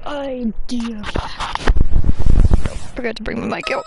idea. Forgot to bring my mic out.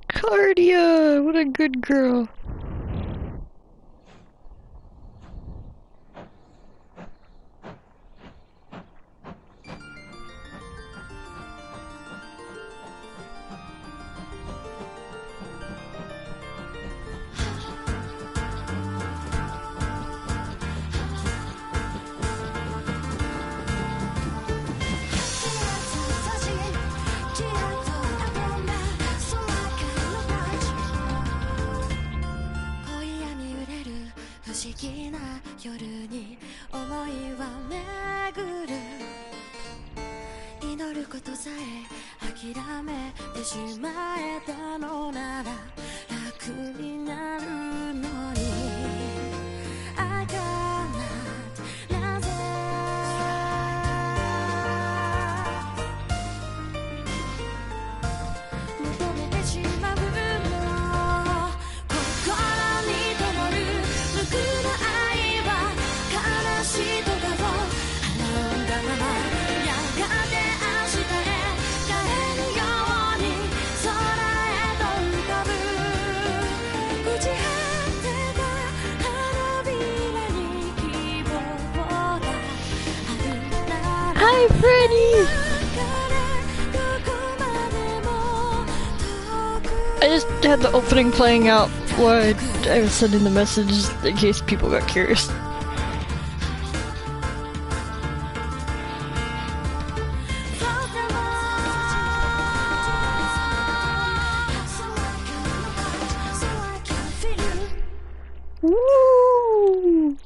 Cardia, what a good girl. Hi, Freddy! I just had the opening playing out while I was sending the message in case people got curious. Woo!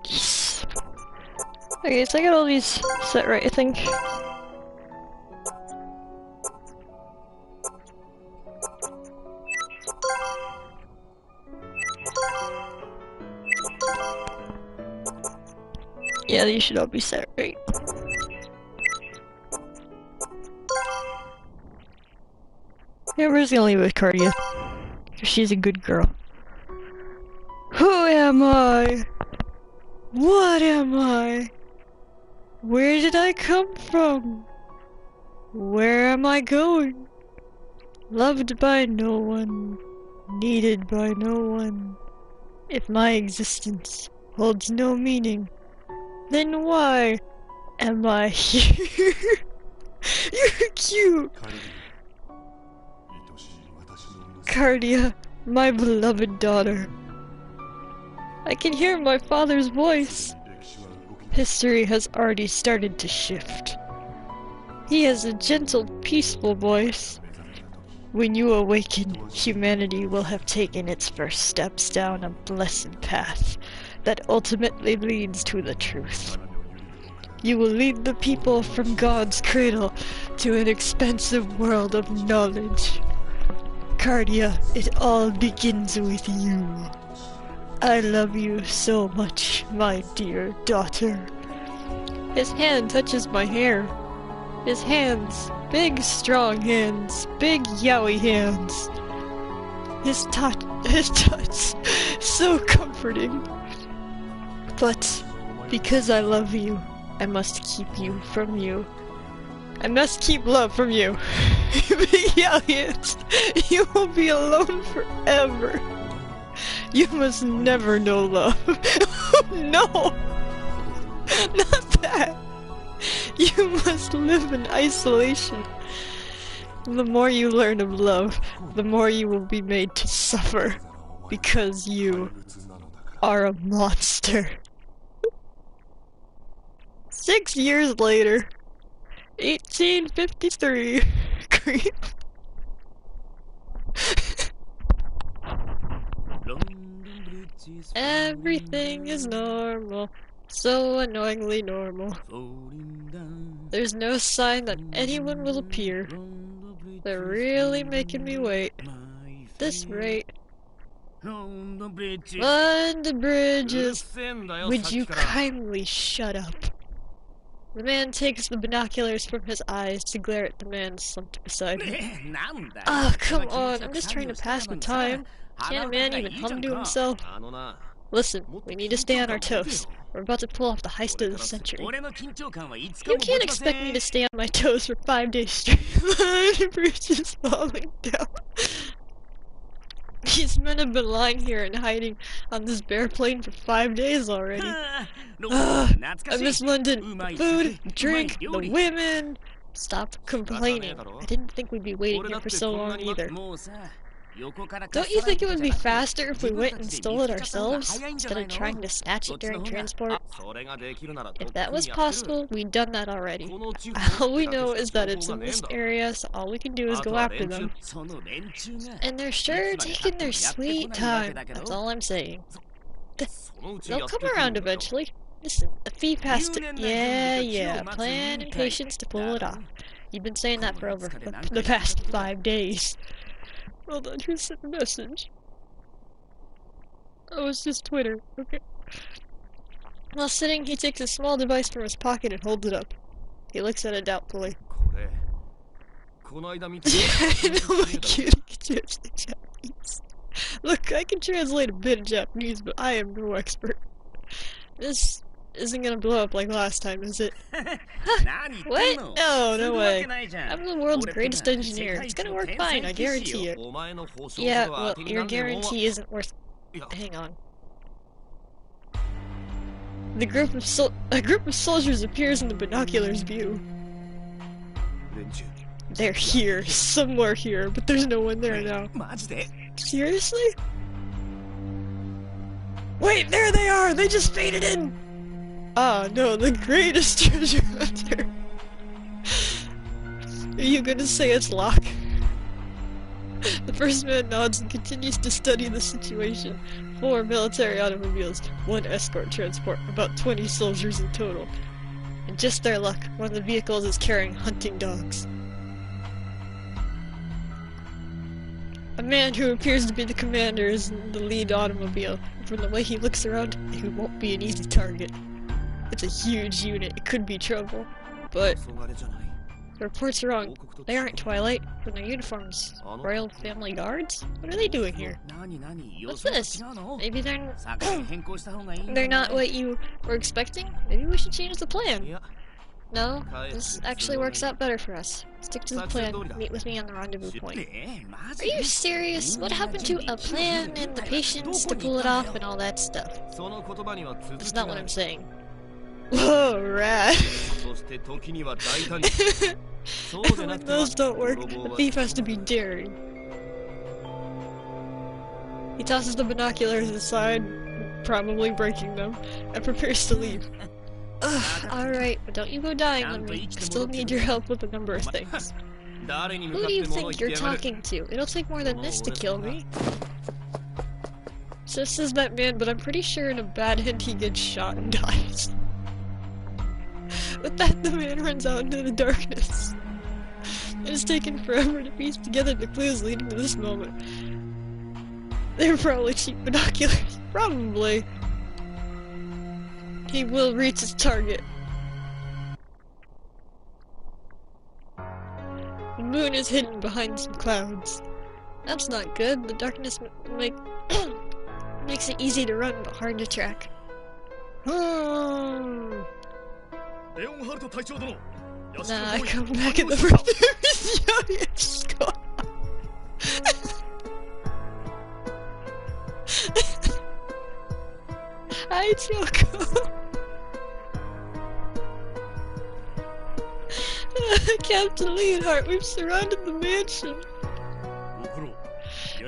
Yes. Okay, so I got all these set right, I think. Yeah, these should all be set right. Yeah, we're just gonna leave it with Cardia. Cause she's a good girl. Who am I? What am I? Where did I come from? Where am I going? Loved by no one, needed by no one. If my existence holds no meaning, then why am I here? You're cute! Cardia, my beloved daughter. I can hear my father's voice. History has already started to shift. He has a gentle, peaceful voice. When you awaken, humanity will have taken its first steps down a blessed path that ultimately leads to the truth. You will lead the people from God's cradle to an expansive world of knowledge. Cardia, it all begins with you. I love you so much, my dear daughter. His hand touches my hair. His hands, big strong hands, big yowie hands. His touch, so comforting. But because I love you, I must keep you from you. I must keep love from you. Big yowie hands, you will be alone forever. You must never know love. No! Not that! You must live in isolation. The more you learn of love, the more you will be made to suffer. Because you are a monster. 6 years later. 1853. Creep. Everything is normal. So annoyingly normal. There's no sign that anyone will appear. They're really making me wait. At this rate. Run the bridges. Would you kindly shut up? The man takes the binoculars from his eyes to glare at the man slumped beside him. Oh, come on, I'm just trying to pass the time. Can't a man even hum to himself? Listen, we need to stay on our toes. We're about to pull off the heist of the century. You can't expect me to stay on my toes for 5 days straight. The bridge is falling down. These men have been lying here and hiding on this bare plane for 5 days already. I miss London. The food, the drink, the women. Stop complaining. I didn't think we'd be waiting here for so long either. Don't you think it would be faster if we went and stole it ourselves, instead of trying to snatch it during transport? If that was possible, we'd done that already. All we know is that it's in this area, so all we can do is go after them. And they're sure taking their sweet time, that's all I'm saying. They'll come around eventually. Listen, the thief has to— Yeah, plan and patience to pull it off. You've been saying that for over the past 5 days. Hold on, who sent the message? Oh, it's just Twitter. Okay. While sitting, he takes a small device from his pocket and holds it up. He looks at it doubtfully. I know my cutie can translate Japanese. Look, I can translate a bit of Japanese, but I am no expert. This isn't gonna blow up like last time, is it? What? No way. I'm the world's greatest engineer. It's gonna work fine, I guarantee it. Yeah, well, your guarantee isn't worth— Hang on. A group of soldiers appears in the binoculars' view. They're here, somewhere here, but there's no one there now. Seriously? Wait, there they are! They just faded in! Ah, no, the greatest treasure hunter. Are you gonna say it's Locke? The first man nods and continues to study the situation. 4 military automobiles, 1 escort transport, about 20 soldiers in total. And just their luck, one of the vehicles is carrying hunting dogs. A man who appears to be the commander is in the lead automobile. From the way he looks around, he won't be an easy target. It's a huge unit, it could be trouble. But the report's wrong. They aren't Twilight, but their uniforms. Royal Family Guards? What are they doing here? What's this? Maybe they're not what you were expecting? Maybe we should change the plan. No, this actually works out better for us. Stick to the plan. Meet with me on the rendezvous point. Are you serious? What happened to a plan and the patience to pull it off and all that stuff? That's not what I'm saying. Whoa, rad. When those don't work, the thief has to be daring. He tosses the binoculars aside, probably breaking them, and prepares to leave. Alright, but don't you go dying on me. I still need your help with a number of things. Who do you think you're talking to? It'll take more than this to kill me. So says that man, but I'm pretty sure in a bad hint he gets shot and dies. With that, the man runs out into the darkness. It has taken forever to piece together the clues leading to this moment. They were probably cheap binoculars. Probably. He will reach his target. The moon is hidden behind some clouds. That's not good. The darkness makes it easy to run, but hard to track. Nah, I come back in the first. Hi, Choco. Captain Leonhardt, we've surrounded the mansion.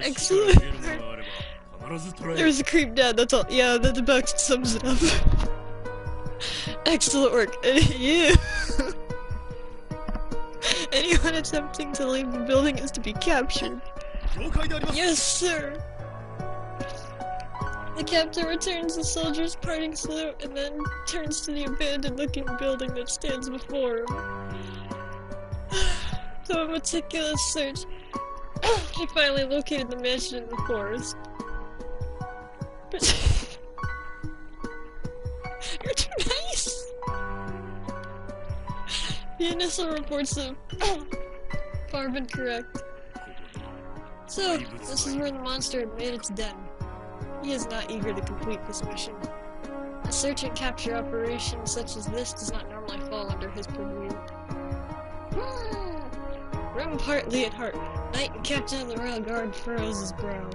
Excellent. There's a creep dead, that's all. Yeah, that about sums it up. Excellent work. Yeah. Anyone attempting to leave the building is to be captured. Yes, sir. The captain returns the soldier's parting salute and then turns to the abandoned-looking building that stands before him. Through a meticulous search, he finally located the mansion in the forest. But you're too nice! The initial reports have far been correct. So, this is where the monster had made its den. He is not eager to complete this mission. A search and capture operation such as this does not normally fall under his purview. Grim partly at heart, Knight and Captain of the Royal Guard furrows his brow.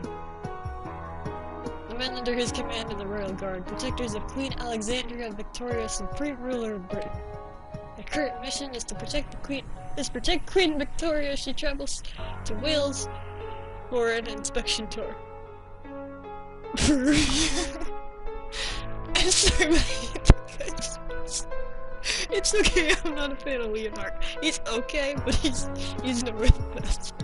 The men under his command of the Royal Guard, protectors of Queen Alexandria Victoria, supreme ruler of Britain. Their current mission is to protect Queen Victoria as she travels to Wales for an inspection tour. I'm sorry, but it's okay, I'm not a fan of Leonhardt. He's okay, but he's never the best.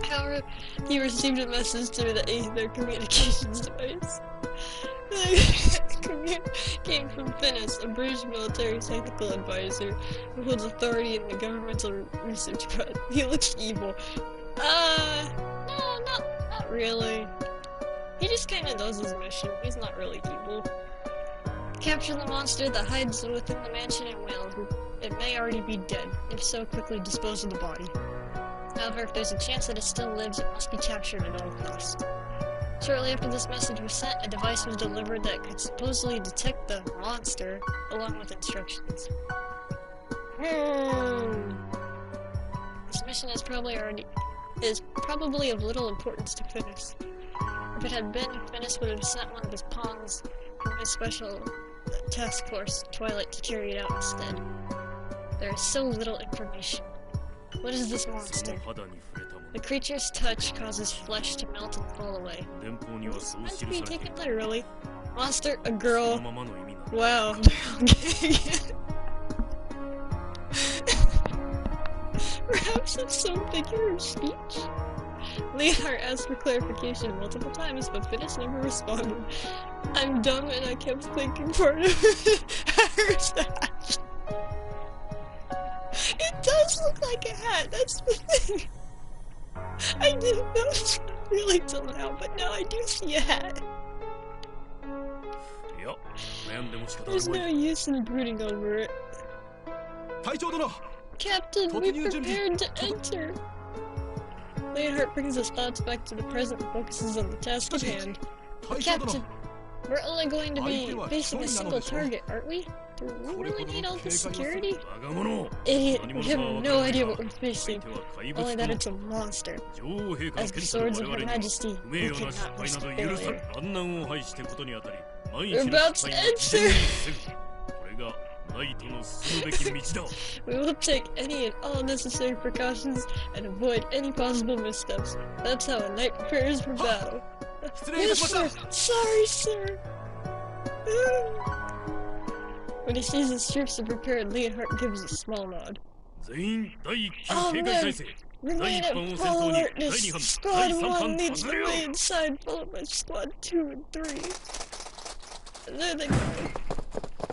However, he received a message through their communications device. Came from Finnis, a British military technical advisor who holds authority in the governmental research project. He looks evil. No, not really. He just kinda does his mission. He's not really evil. Capture the monster that hides within the mansion in Wales. It may already be dead. If so, quickly dispose of the body. However, if there's a chance that it still lives, it must be captured at all costs. Shortly after this message was sent, a device was delivered that could supposedly detect the monster, along with instructions. This mission is probably of little importance to Finnis. If it had been, Finnis would have sent one of his pawns from his special task force, Twilight, to carry it out instead. There is so little information. What is this monster? The creature's touch causes flesh to melt and fall away. It's meant to be taken literally. Monster, a girl. Wow, okay. Perhaps it's some figure of speech? Leonhardt asked for clarification multiple times, but Finnis never responded. I'm dumb and I kept thinking part of it. It does look like a hat, that's the thing. I didn't notice really till now, but now I do see a hat. There's no use in brooding over it. Captain, we prepared to enter. Leonhardt brings his thoughts back to the present and focuses on the task at hand. Captain, we're only going to be facing a single target, aren't we? Do we really need all this security? Idiot, we have no idea what we're facing. Only that it's a monster. As the swords of Her Majesty, we cannot risk failure. We're about to enter! We will take any and all necessary precautions and avoid any possible missteps. That's how a knight prepares for battle. Yes, sir! Sorry, sir! When he sees his troops are prepared, Leonhardt gives a small nod. Oh man! Remain at full alertness! Squad 1 needs to lay inside, followed by Squad 2 and 3. And then they go.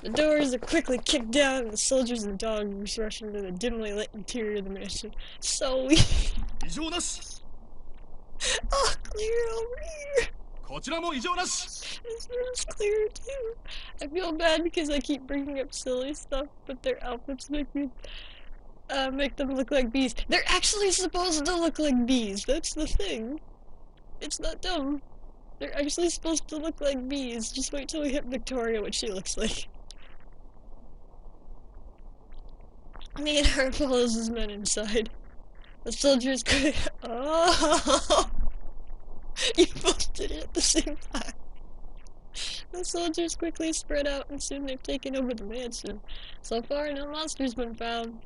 The doors are quickly kicked down and the soldiers and dogs rush into the dimly lit interior of the mansion. So we... Oh, clear over here! This room's clear too. I feel bad because I keep bringing up silly stuff, but their outfits make them look like bees. They're actually supposed to look like bees, that's the thing. It's not dumb. They're actually supposed to look like bees. Just wait till we hit Victoria, what she looks like. Leonhardt follows his men inside. The soldiers could. Oh! You both did it at the same time. The soldiers quickly spread out and soon they've taken over the mansion. So far, no monster's been found.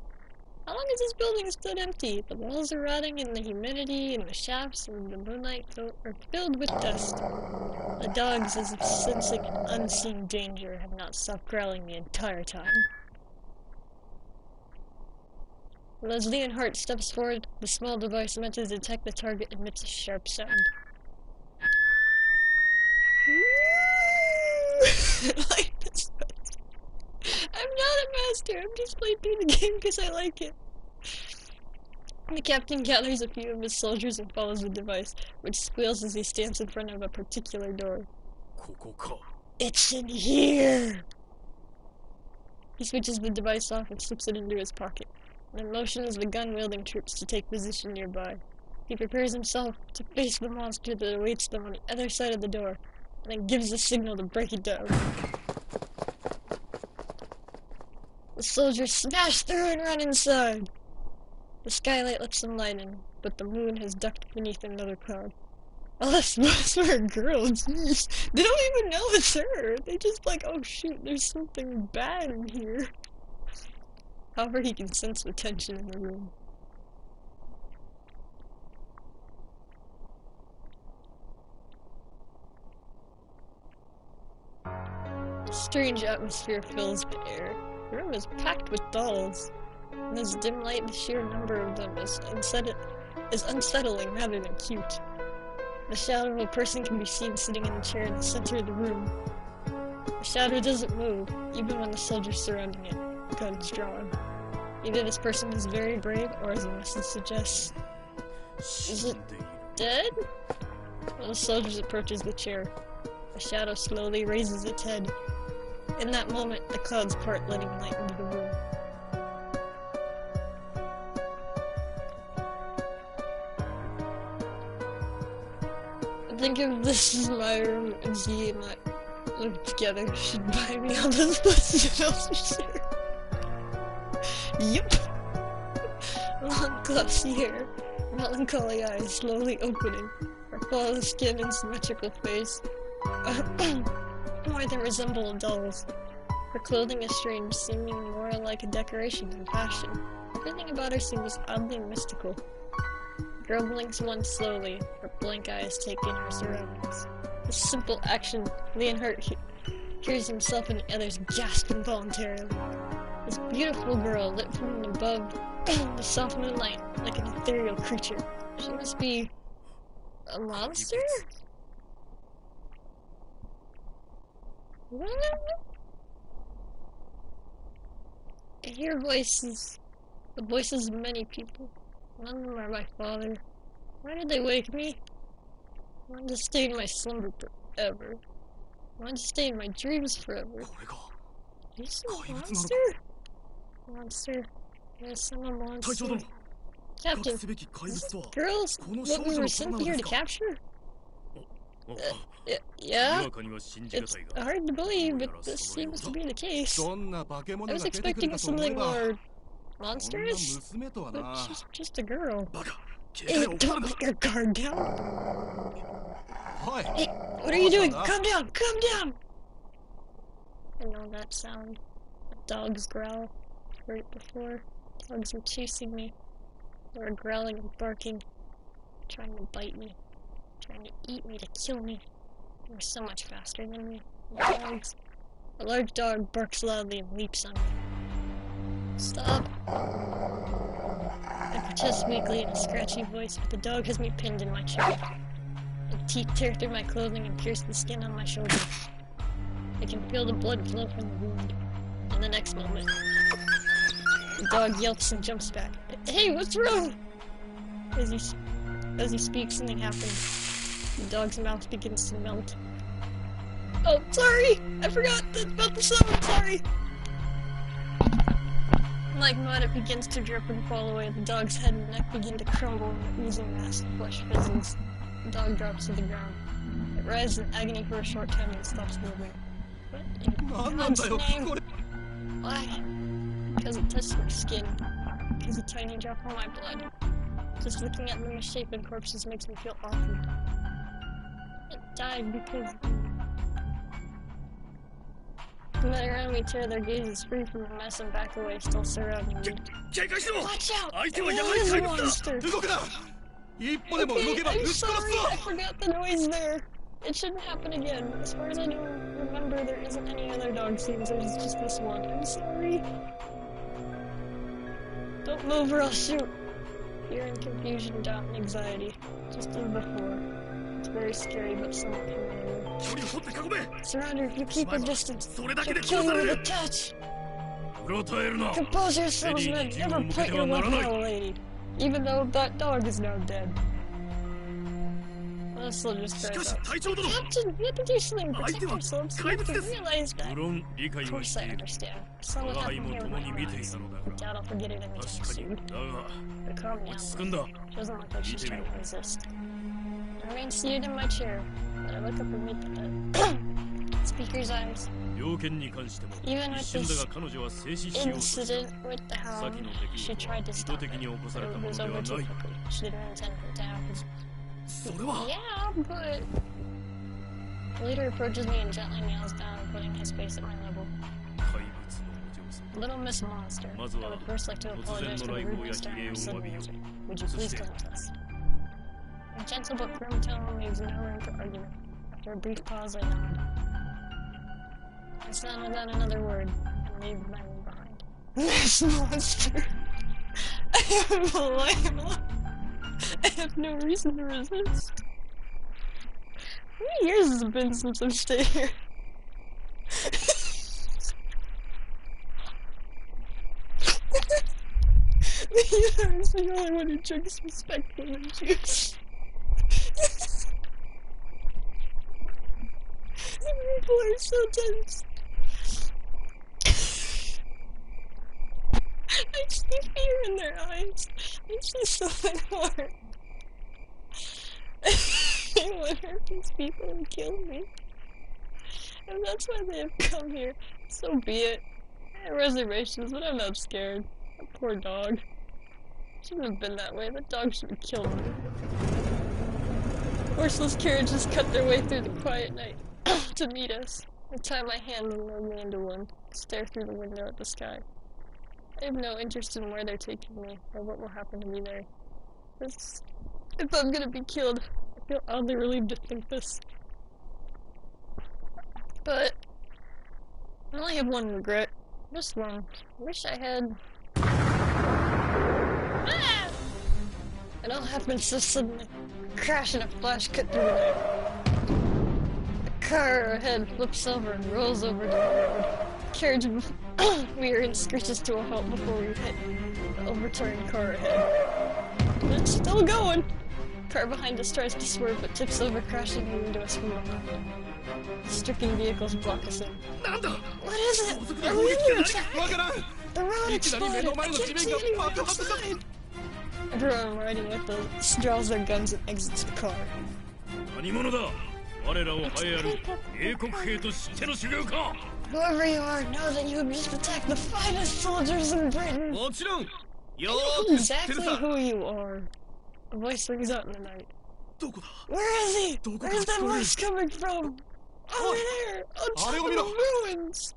How long has this building stood empty? The walls are rotting and the humidity and the shafts and the moonlight are filled with dust. The dogs, as if sensing an unseen danger, have not stopped growling the entire time. As Leonhardt steps forward, the small device meant to detect the target emits a sharp sound. like this. I'm not a master, I'm just playing through the game because I like it. The captain gathers a few of his soldiers and follows the device, which squeals as he stands in front of a particular door. It's in here! He switches the device off and slips it into his pocket, then motions the gun-wielding troops to take position nearby. He prepares himself to face the monster that awaits them on the other side of the door, and then gives the signal to break it down. The soldiers smash through and run inside. The skylight lets some light in, but the moon has ducked beneath another cloud. Oh, that's for a girl, jeez. They don't even know it's her. They just like, oh shoot, there's something bad in here. However, he can sense the tension in the room. A strange atmosphere fills the air. The room is packed with dolls. In this dim light, the sheer number of them is unsettling rather than cute. The shadow of a person can be seen sitting in a chair in the center of the room. The shadow doesn't move, even when the soldiers surrounding it, guns drawn. Either this person is very brave, or as the message suggests, is it dead? When the soldiers approaches the chair, the shadow slowly raises its head. In that moment, the clouds part, letting light into the room. Think of this as my room, and Z and I live together. She'd buy me all those books for sure. Yup! Long glossy hair, melancholy eyes slowly opening, her flawless skin and symmetrical face more than resemble a doll's. Her clothing is strange, seeming more like a decoration than fashion. Everything about her seems oddly mystical. The girl blinks once slowly, her blank eyes take in her surroundings. This simple action, Leonhardt hears himself and the others gasp involuntarily. This beautiful girl, lit from above the soft moonlight like an ethereal creature. She must be a monster? What? I hear voices. The voices of many people. None of them are my father. Why did they wake me? I wanted to stay in my slumber forever. I wanted to stay in my dreams forever. Is this a monster? Monster. Yes, I'm a monster. Captain, is this girl what we were sent here to capture? Yeah? It's hard to believe, but this seems to be the case. I was expecting something more monstrous, but she's just a girl. Hey, don't let your guard down. Hey, what are you doing? Calm down, calm down! I know that sound. A dog's growl. I've heard it before. Dogs were chasing me. They were growling and barking, trying to bite me, trying to eat me, to kill me. They were so much faster than me. Dogs. A large dog barks loudly and leaps on me. Stop! I protest weakly in a scratchy voice, but the dog has me pinned in my chair. The teeth tear through my clothing and pierce the skin on my shoulders. I can feel the blood flow from the wound. In the next moment, the dog yelps and jumps back. Hey, what's wrong? As he speaks, something happens. The dog's mouth begins to melt. Oh, sorry! I forgot about the sound, sorry! Like mud, it begins to drip and fall away. The dog's head and neck begin to crumble, and the oozing mass of flesh fizzles. The dog drops to the ground. It writhes in agony for a short time and stops moving. What in God's name? Why? Because it touched my skin. Because a tiny drop of my blood. Just looking at the misshapen corpses makes me feel awful. It died because... The men around me tear their gazes free from the mess and back away, still surrounding me. Watch out! It is a monster! Okay, I'm sorry, I forgot the noise there. It shouldn't happen again. As far as I remember, there isn't any other dog scenes, there's just this one. I'm sorry. Don't move or I'll shoot. Fear and confusion, doubt and anxiety. Just as before. very scary but somewhat familiar. Surrender, if you keep a distance, she'll kill you with a touch. Compose yourselves, men. Never point your weapon at a lady. Even though that dog is now dead. This will just Captain, we have to do something to protect ourselves. You have to realize that. Of course I understand. I saw what happened here with my own eyes. I doubt I'll forget it anytime soon. But calm down. She doesn't look like she's trying to resist. I remain seated in my chair, but I look up and meet the speaker's eyes. Even with this incident with the hound, she tried to stop it. It was over too quickly. She didn't intend for it to happen. Yeah, but... The leader approaches me and gently kneels down, putting his face at my level. Little Miss Monster, I would first like to apologize for the rudeness during our sudden visit. Would you please come with us? A gentle but firm tone leaves no room for argument. After a brief pause, I nod. I stand without another word, and leave my room behind. Miss Monster! I am liable. I have no reason to resist. How many years has it been since I've stayed here? I was the only one who drinks respectful and juice. People are so tense. I see fear in their eyes. I see something more. They would hurt these people and kill me. If that's why they have come here, so be it. I have reservations, but I'm not scared. That poor dog. Shouldn't have been that way. That dog should have killed me. Horseless carriages cut their way through the quiet night to meet us. I tie my hand and load me into one, stare through the window at the sky. I have no interest in where they're taking me, or what will happen to me there. If I'm gonna be killed, I feel oddly relieved to think this. But I only have one regret. Just one. I wish I had... Ah! It all happened so suddenly. A crash and a flash cut through the night. The car ahead flips over and rolls over to the road. The carriage we are in screeches to a halt before we hit the overturned car ahead. It's still going. The car behind us tries to swerve but tips over, crashing into us from behind. Stricken vehicles block us in. What is it? Are we under attack? The road exploded! I can't see anyone outside! Everyone riding with us draws their guns and exits the car. Whoever you are, know that you have just attacked the finest soldiers in Britain! I know exactly who you are. A voice rings out in the night. Where is he? Where's that voice coming from? Over there! On top of the ruins!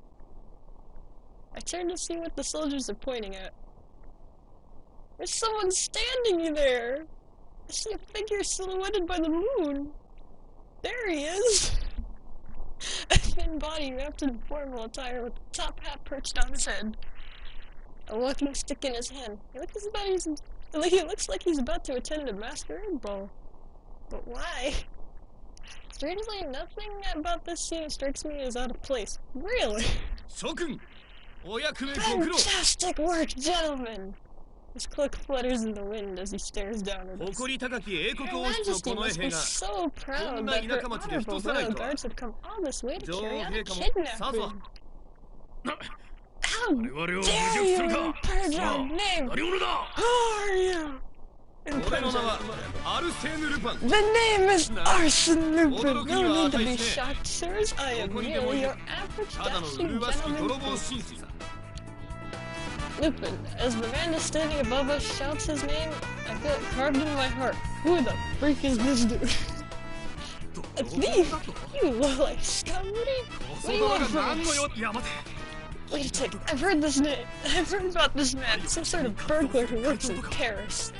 I turn to see what the soldiers are pointing at. There's someone standing there! I see a figure silhouetted by the moon! There he is! A thin body wrapped in formal attire with a top hat perched on his head. A walking stick in his hand. He looks like he's about to attend a masquerade ball. But why? Strangely, nothing about this scene strikes me as out of place. Really? Fantastic work, gentlemen! His cloak flutters in the wind as he stares down at us. Your Majesty must be so proud that her honorable royal guards have come all this way to carry out a kidnapping. How dare you impurge our name? Who are you? The name is Arsene Lupin. No need to be shocked, sirs. I am merely your average dashing gentleman. Lupin, as the man is standing above us shouts his name, I feel it carved into my heart. Who the freak is this dude? A thief? You low-life scum! What do you want from us? Wait a second, I've heard this name. I've heard about this man, some sort of burglar who works in Paris.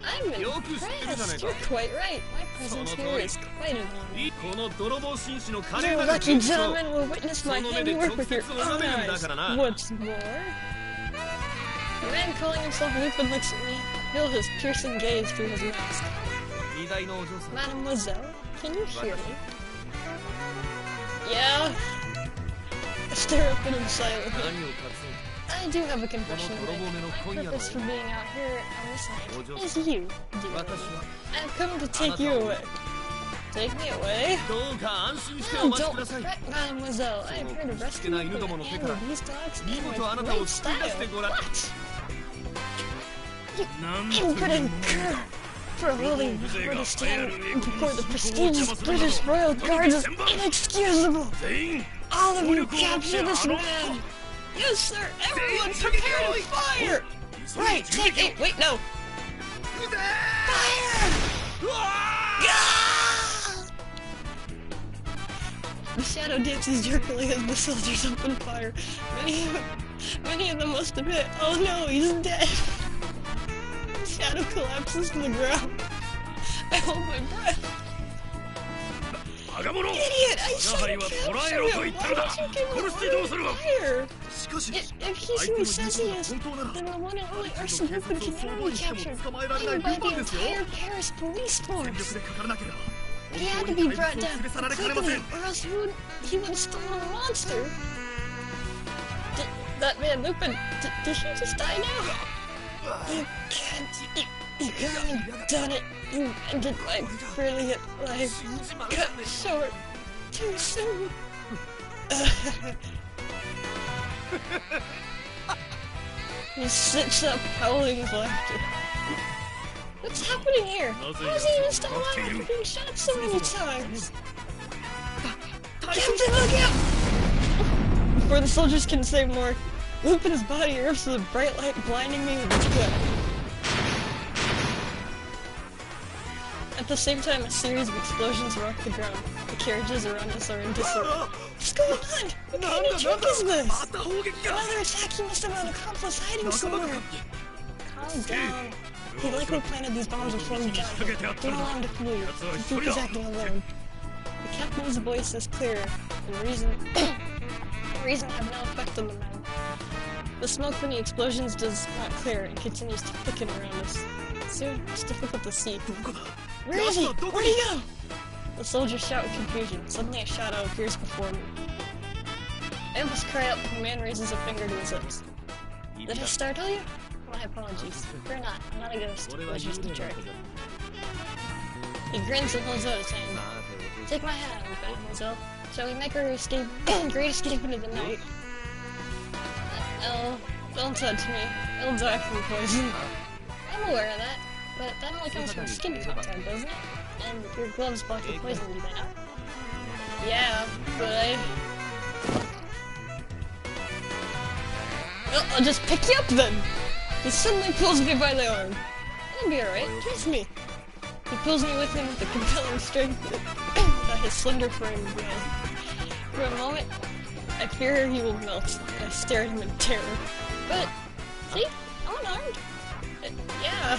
I'm impressed. You're quite right. My presence here is quite an honor. You lucky gentlemen will witness my handiwork with your own eyes. What's more? The man calling himself Lupin looks at me. I feel his piercing gaze through his mask. Mademoiselle, Can you hear me? Yeah? I stare up at him silently. I do have a confession to make. My purpose for being out here on this night is you, dear. I've come to take you away. Take me away? Oh, don't fret, mademoiselle. I have heard of rescuing and handling these dogs in great style. What? You impudent cur! For a lowly robber to stand before the prestigious British Royal Guards is inexcusable! All of you capture this man! Yes, sir! Everyone prepare to fire! Right, take aim! Wait, no! Fire! The shadow dances jerkily as the soldiers open fire. Many of them must have hit. Oh no, he's dead! The shadow collapses to the ground. I hold my breath. Idiot! I said capture him! Why did you give him fire? If he's who he says he is, then the one and only Arsene Lupin can never be captured, even by the entire Paris police force. He had to be brought down quickly, or else he would have stolen a monster. That man Lupin, did he just die now? You can't. You couldn't have done it. You ended my brilliant life. Cut short too soon. He sits up, howling with laughter. What's happening here? How is he even still alive after being shot so many times? Captain, look out! Before the soldiers can say more, Lupin's body erupts with a bright light, blinding me with its glare. At the same time, a series of explosions rock the ground. The carriages around us are in disarray. What's going on? What kind of trick is this? Another attack! He must have an accomplice hiding somewhere. Calm down. He likely planted these bombs before we got here. Don't allow him to fool you. The Duke is acting alone. The captain's voice is clear, and reason have no effect on the men. The smoke from the explosions does not clear and continues to thicken around us. Soon, it's difficult to see. Where is he? Where'd he go? The soldiers shout in confusion. Suddenly a shadow appears before me. I almost cry out, but the man raises a finger to his lips. Did I startle you? My apologies. Fear not. I'm not a ghost. It was just a trick. He grins and holds out his hand. Take my hand, mademoiselle. Shall we make our escape, great escape into the night? Oh, don't touch me. I'll die from poison. I'm aware of that, but that only comes from skin contact, doesn't it? And your gloves block the poison, do they not? Yeah, but I'll just pick you up then! He suddenly pulls me by the arm. I'll be alright, trust me. He pulls me with him with a compelling strength that his slender frame will. For a moment, I fear he will melt, and I stare at him in terror. But, see? I'm unarmed. Yeah.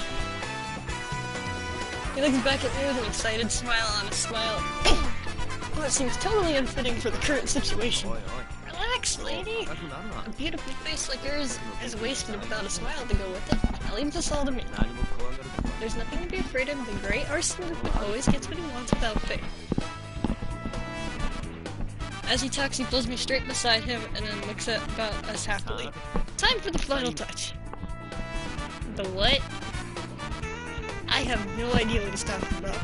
He looks back at me with an excited smile on his smile. Well, it seems totally unfitting for the current situation. Relax, lady. A beautiful face like yours is wasted without a smile to go with it. I'll leave this all to me. There's nothing to be afraid of. The great Arsene Lupin always gets what he wants without fail. As he talks, he pulls me straight beside him and then looks about us happily. Time for the final touch. The what? I have no idea what he's talking about.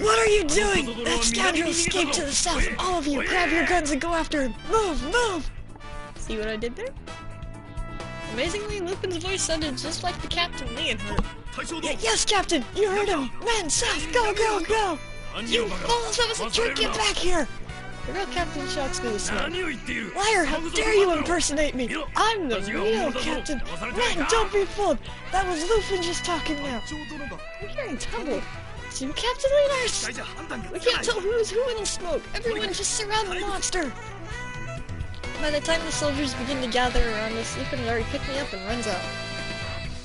What are you doing? That scoundrel escaped to the south. All of you, grab your guns and go after him. Move, move! See what I did there? Amazingly, Lupin's voice sounded just like the Captain Lee had heard. Yes, Captain! You heard him! Men, south! Go, go, go! You fools! That was a trick! Get back here! The real Captain shouts through the smoke. Liar! How dare you impersonate me! I'm the real Captain! Men, don't be fooled! That was Lupin just talking now! I'm hearing tumble. You Captain Leaders! We can't tell who's who in the smoke! Everyone just surround the monster! By the time the soldiers begin to gather around us, Lupin has already picked me up and runs out.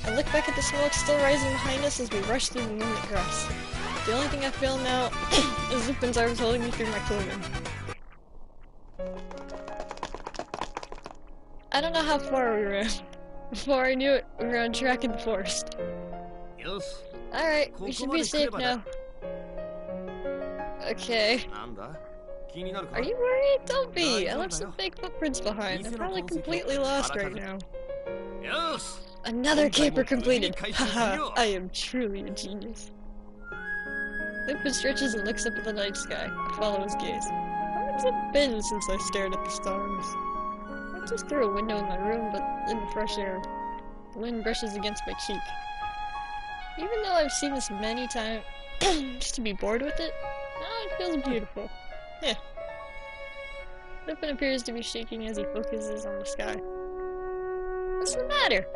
I look back at the smoke still rising behind us as we rush through the moonlit grass. The only thing I feel now is Lupin's arms holding me through my clothing. I don't know how far we ran. Before I knew it, we were on track in the forest. Alright, we should be safe now. Okay. Are you worried? Don't be! I left some fake footprints behind. I'm probably completely lost right now. Another caper completed! Haha, I am truly a genius. Lupin stretches and looks up at the night sky. I follow his gaze. How long has it been since I stared at the stars? Not just through a window in my room, but in the fresh air. The wind brushes against my cheek. Even though I've seen this many times, just to be bored with it, now it feels beautiful. Yeah. Lupin appears to be shaking as he focuses on the sky. What's the matter?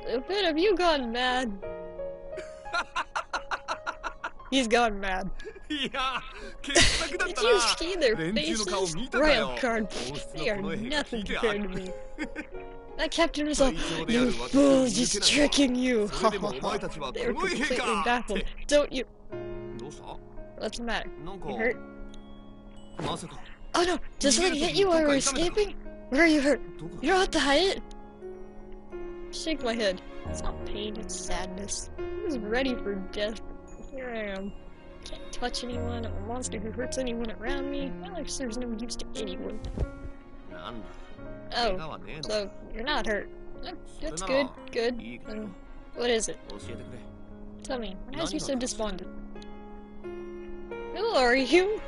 Lupin, have you gone mad? He's gone mad. Did you see their faces? Royal card. They are nothing compared to me. That captain was all, "You fools, he's tricking you!" Ha ha ha. They were completely baffled. Don't you... What's the matter? You hurt? Oh no! Just let it hit you while we were escaping? Where are you hurt? You don't have to hide it! Shake my head. It's not pain, it's sadness. I was ready for death. Here I am. Can't touch anyone. I'm a monster who hurts anyone around me. My life serves no use to anyone. Oh, so you're not hurt. That's good, good. And what is it? Tell me, what has you so despondent? Who are you?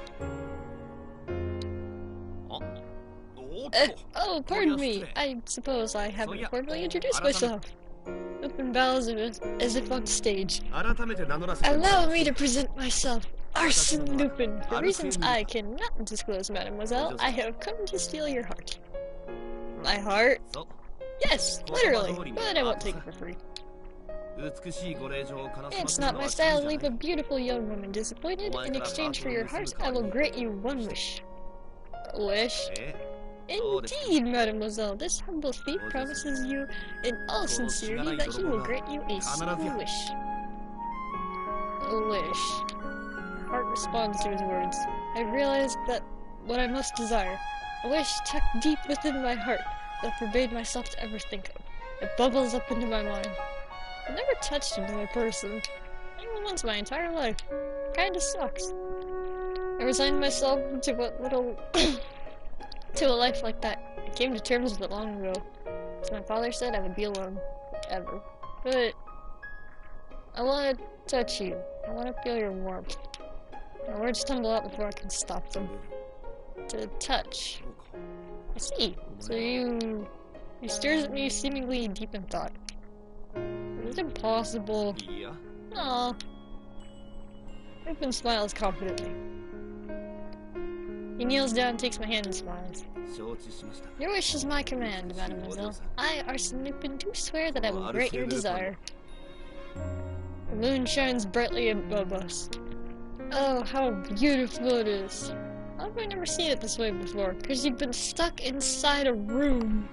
Oh, pardon me. I suppose I haven't formally introduced myself. Lupin bows as if on stage. Allow me to present myself, Arsene Lupin. For reasons I cannot disclose, mademoiselle, I have come to steal your heart. My heart? Yes, literally, but I won't take it for free. It's not my style to leave a beautiful young woman disappointed. In exchange for your heart, I will grant you one wish. A wish? Indeed, mademoiselle. This humble thief promises you in all sincerity that he will grant you a single wish. A wish. Heart responds to his words. I realized that what I most desire, a wish tucked deep within my heart that forbade myself to ever think of. It bubbles up into my mind. I've never touched another person. Even once my entire life. Kinda sucks. I resigned myself to what little to a life like that. I came to terms with it long ago. As my father said, I would be alone. Forever. But I want to touch you. I want to feel your warmth. My words stumble out before I can stop them. To touch. I see. So he stares at me seemingly deep in thought. Is it impossible? Aw. Lupin smiles confidently. He kneels down and takes my hand and smiles. Your wish is my command, mademoiselle. I, Arsene Lupin, do swear that I will grant your desire. The moon shines brightly above us. Oh, how beautiful it is. How have I never seen it this way before? Because you've been stuck inside a room.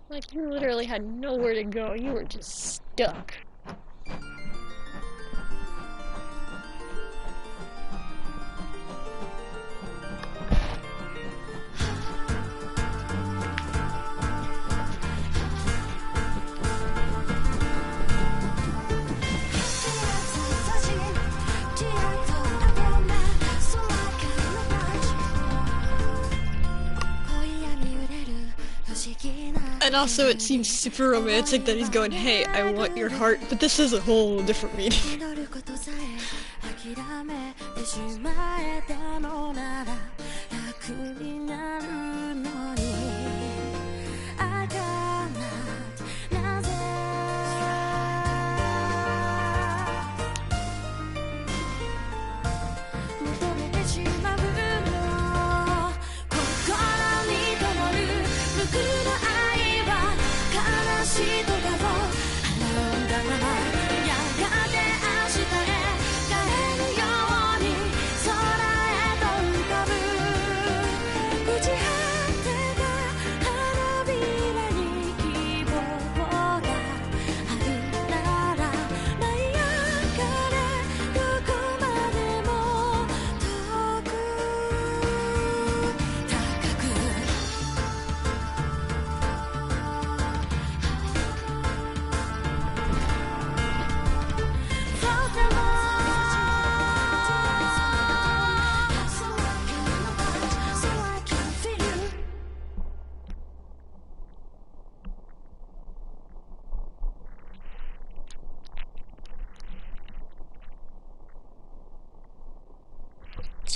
Like, you literally had nowhere to go. You were just stuck. And also it seems super romantic that he's going, hey, I want your heart, but this is a whole different meaning.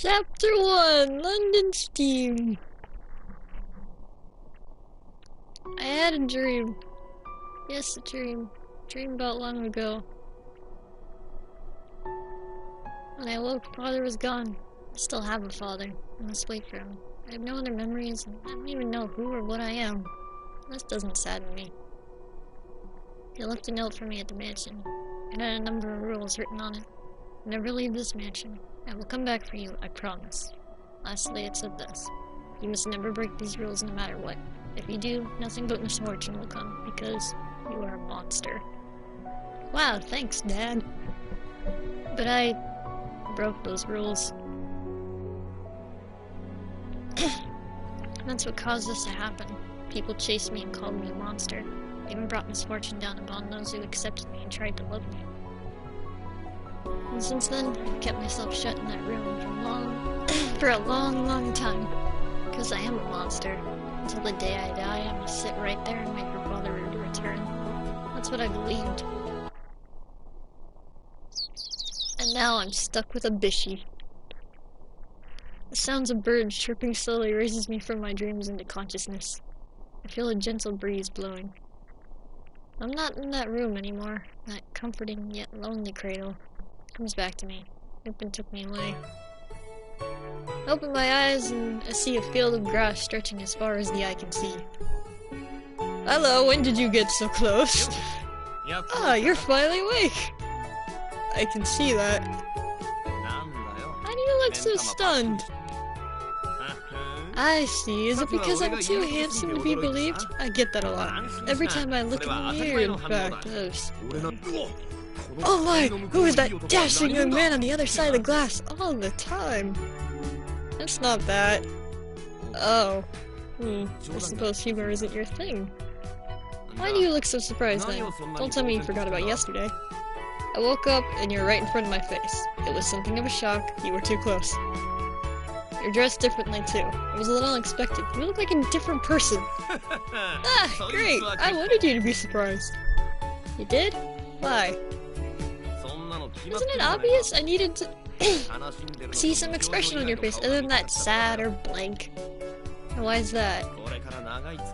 Chapter 1, London Steam. I had a dream. Yes, a dream. Dream about long ago. When I awoke, father was gone. I still have a father. I must wait for him. I have no other memories, and I don't even know who or what I am. This doesn't sadden me. He left a note for me at the mansion. It had a number of rules written on it. Never leave this mansion. I will come back for you, I promise. Lastly, it said this. You must never break these rules no matter what. If you do, nothing but misfortune will come, because you are a monster. Wow, thanks, Dad. But I broke those rules. That's what caused this to happen. People chased me and called me a monster. They even brought misfortune down upon those who accepted me and tried to love me. And since then, I've kept myself shut in that room for a long, long time. Because I am a monster. Until the day I die, I must sit right there and wait for Father to return. That's what I believed. And now I'm stuck with a bishy. The sounds of birds chirping slowly raises me from my dreams into consciousness. I feel a gentle breeze blowing. I'm not in that room anymore. That comforting yet lonely cradle comes back to me. Lupin took me away. I open my eyes and I see a field of grass stretching as far as the eye can see. Hello, when did you get so close? Ah, you're finally awake! I can see that. Why do you look so stunned? I see. Is it because I'm too handsome to be believed? I get that a lot. Every time I look in the mirror, in fact. Oh my! Who is that dashing young man on the other side of the glass all the time? It's not that. Oh. I suppose humor isn't your thing. Why do you look so surprised then? Don't tell me you forgot about yesterday. I woke up and you're right in front of my face. It was something of a shock. You were too close. You're dressed differently too. It was a little unexpected. You look like a different person. Ah, great! I wanted you to be surprised. You did? Why? Wasn't it obvious? I needed to see some expression on your face other than that sad or blank. Why is that?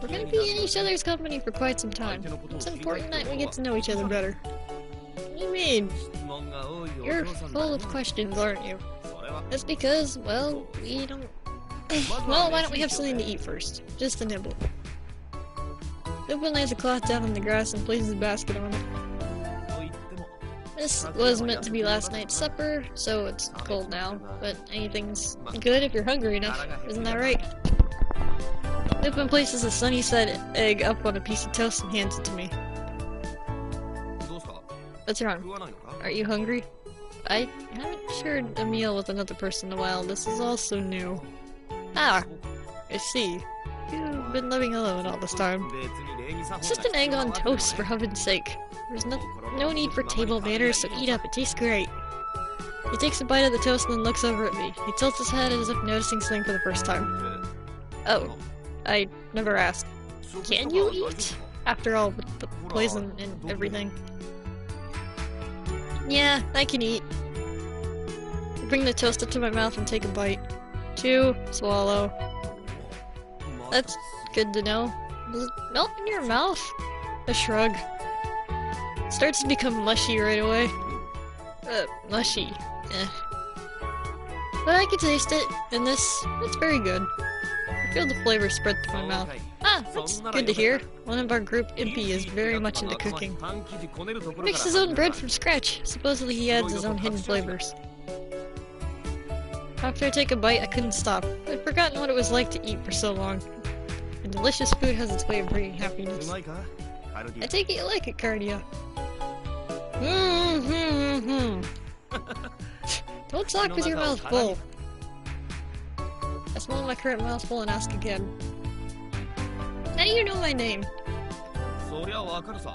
We're gonna be in each other's company for quite some time. It's important that we get to know each other better. What do you mean? You're full of questions, aren't you? That's because, well, we don't... Well, why don't we have something to eat first? Just a nibble. Lupin lays a cloth down on the grass and places a basket on it. This was meant to be last night's supper, so it's cold now, but anything's good if you're hungry enough, isn't that right? Lupin places a sunny-side egg up on a piece of toast and hands it to me. What's wrong? Are you hungry? I haven't shared a meal with another person in a while. This is all so new. Ah, I see. You've been living alone all this time. It's just an egg on toast, for heaven's sake. There's no need for table manners, so eat up. It tastes great. He takes a bite of the toast and then looks over at me. He tilts his head as if noticing something for the first time. Oh, I never asked. Can you eat? After all, with the poison and everything. Yeah, I can eat. I bring the toast up to my mouth and take a bite. Chew, swallow. That's good to know. Does it melt in your mouth? A shrug. It starts to become mushy right away. Mushy. Eh. But I can taste it, and it's very good. I feel the flavor spread through my mouth. Ah, that's good to hear. One of our group, Impy, is very much into cooking. He makes his own bread from scratch. Supposedly he adds his own hidden flavors. After I take a bite, I couldn't stop. I'd forgotten what it was like to eat for so long. And delicious food has its way of bringing happiness. I take it you like it, Cardia. Don't talk with your mouth full. I swallow my current mouthful and ask again. How do you know my name?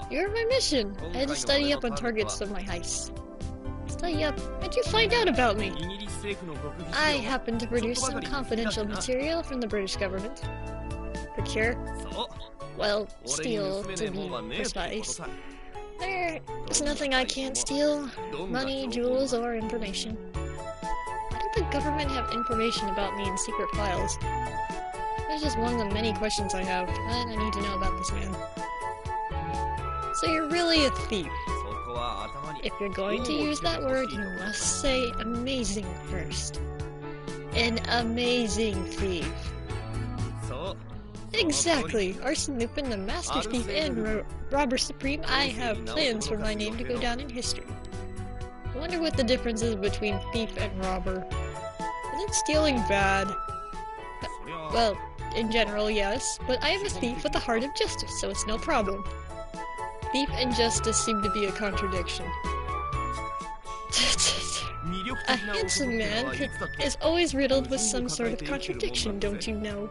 You're my mission. I had to study up on targets of my heist. Study up? How'd you find out about me? I happened to produce some confidential material from the British government. Procure? Well, steal, to be precise. There's nothing I can't steal. Money, jewels, or information. I don't the government have information about me in secret files? That's just one of the many questions I have, but I need to know about this man. So you're really a thief. If you're going to use that word, you must say amazing first. An amazing thief. Exactly! Arsene Lupin, the Master Thief and Robber Supreme, I have plans for my name to go down in history. I wonder what the difference is between thief and robber. Isn't stealing bad? Well, in general, yes, but I am a thief with a heart of justice, so it's no problem. Thief and justice seem to be a contradiction. A handsome man is always riddled with some sort of contradiction, don't you know?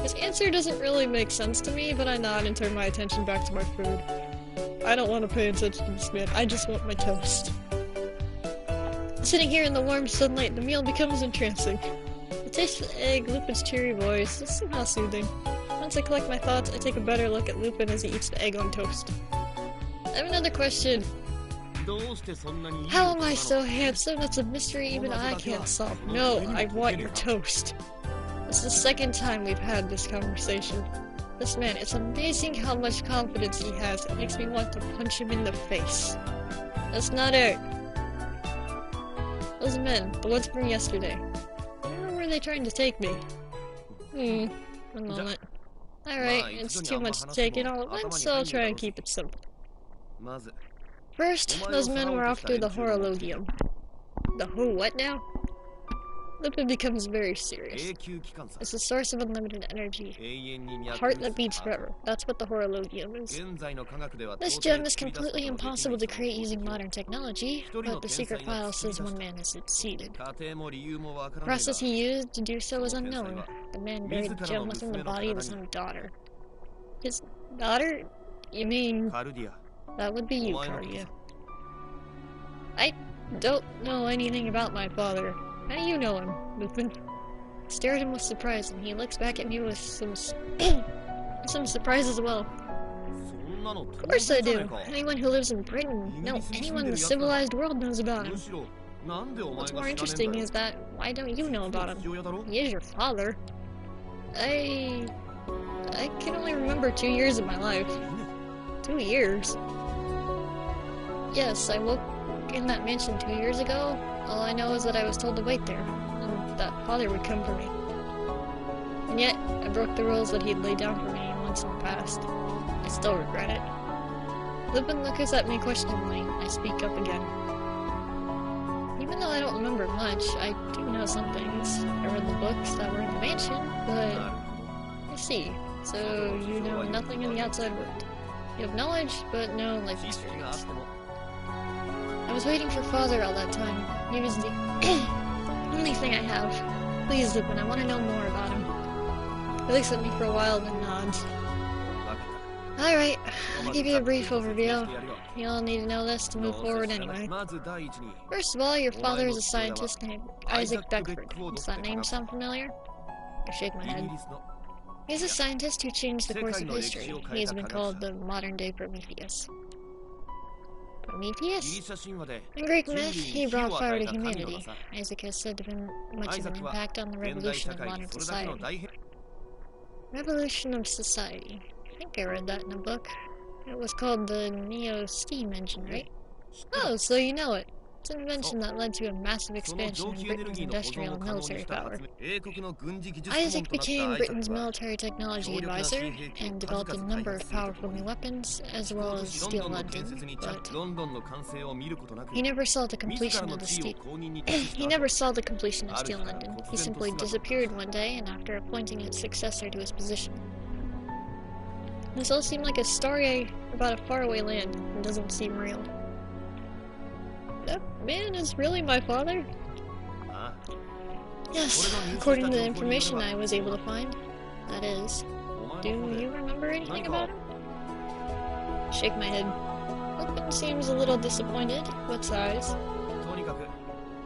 His answer doesn't really make sense to me, but I nod and turn my attention back to my food. I don't want to pay attention to this man, I just want my toast. Sitting here in the warm sunlight, the meal becomes entrancing. The taste of the egg, Lupin's cheery voice, is somehow soothing. Once I collect my thoughts, I take a better look at Lupin as he eats the egg on toast. I have another question. How am I so handsome? That's a mystery even I can't solve. No, I want your toast. This is the second time we've had this conversation. This man, it's amazing how much confidence he has. It makes me want to punch him in the face. That's not it. Those men, the ones from yesterday. Where were they trying to take me? One moment. Alright, it's too much to take in all at once, so I'll try and keep it simple. First, those men were after the horologium. The what now? Lupin becomes very serious. It's a source of unlimited energy. A heart that beats forever. That's what the horologium is. This gem is completely impossible to create using modern technology, but the secret file says one man has succeeded. The process he used to do so is unknown. The man buried the gem within the body of his own daughter. His daughter? You mean... That would be you, Cardia. I don't know anything about my father. How do you know him, Lupin? I stare at him with surprise, and he looks back at me with some surprise as well. Of course I do. Anyone who lives in Britain, no, anyone in the civilized world knows about him. What's more interesting is that, why don't you know about him? He is your father. I can only remember 2 years of my life. 2 years? Yes, I woke in that mansion 2 years ago. All I know is that I was told to wait there, and that father would come for me. And yet, I broke the rules that he'd laid down for me once in the past. I still regret it. Lupin looks at me questioningly. I speak up again. Even though I don't remember much, I do know some things. I read the books that were in the mansion, but... I see. So, you know nothing in the outside world. You have knowledge, but no life experience. I was waiting for Father all that time. He was the only thing I have. Please, Lupin, I want to know more about him. He looks at me for a while, then nods. Alright, I'll give you a brief overview. You'll need to know this to move forward anyway. First of all, your father is a scientist named Isaac Beckford. Does that name sound familiar? I shake my head. He's a scientist who changed the course of history. He has been called the modern-day Prometheus. Prometheus? In Greek myth, he brought fire to humanity. Isaac has said to have been much of an impact on the revolution of modern society. Revolution of society. I think I read that in a book. It was called the Neo-Steam engine, right? Oh, so you know it. It's an invention that led to a massive expansion in Britain's industrial and military power. Isaac became Britain's military technology advisor and developed a number of powerful new weapons, as well as Steel London, but he never saw the completion of Steel London. He simply disappeared one day, and after appointing his successor to his position. This all seemed like a story about a faraway land, and doesn't seem real. That man is really my father? Yes, according to the information I was able to find. That is. Do you remember anything about him? Shake my head. Lupin seems a little disappointed. What size?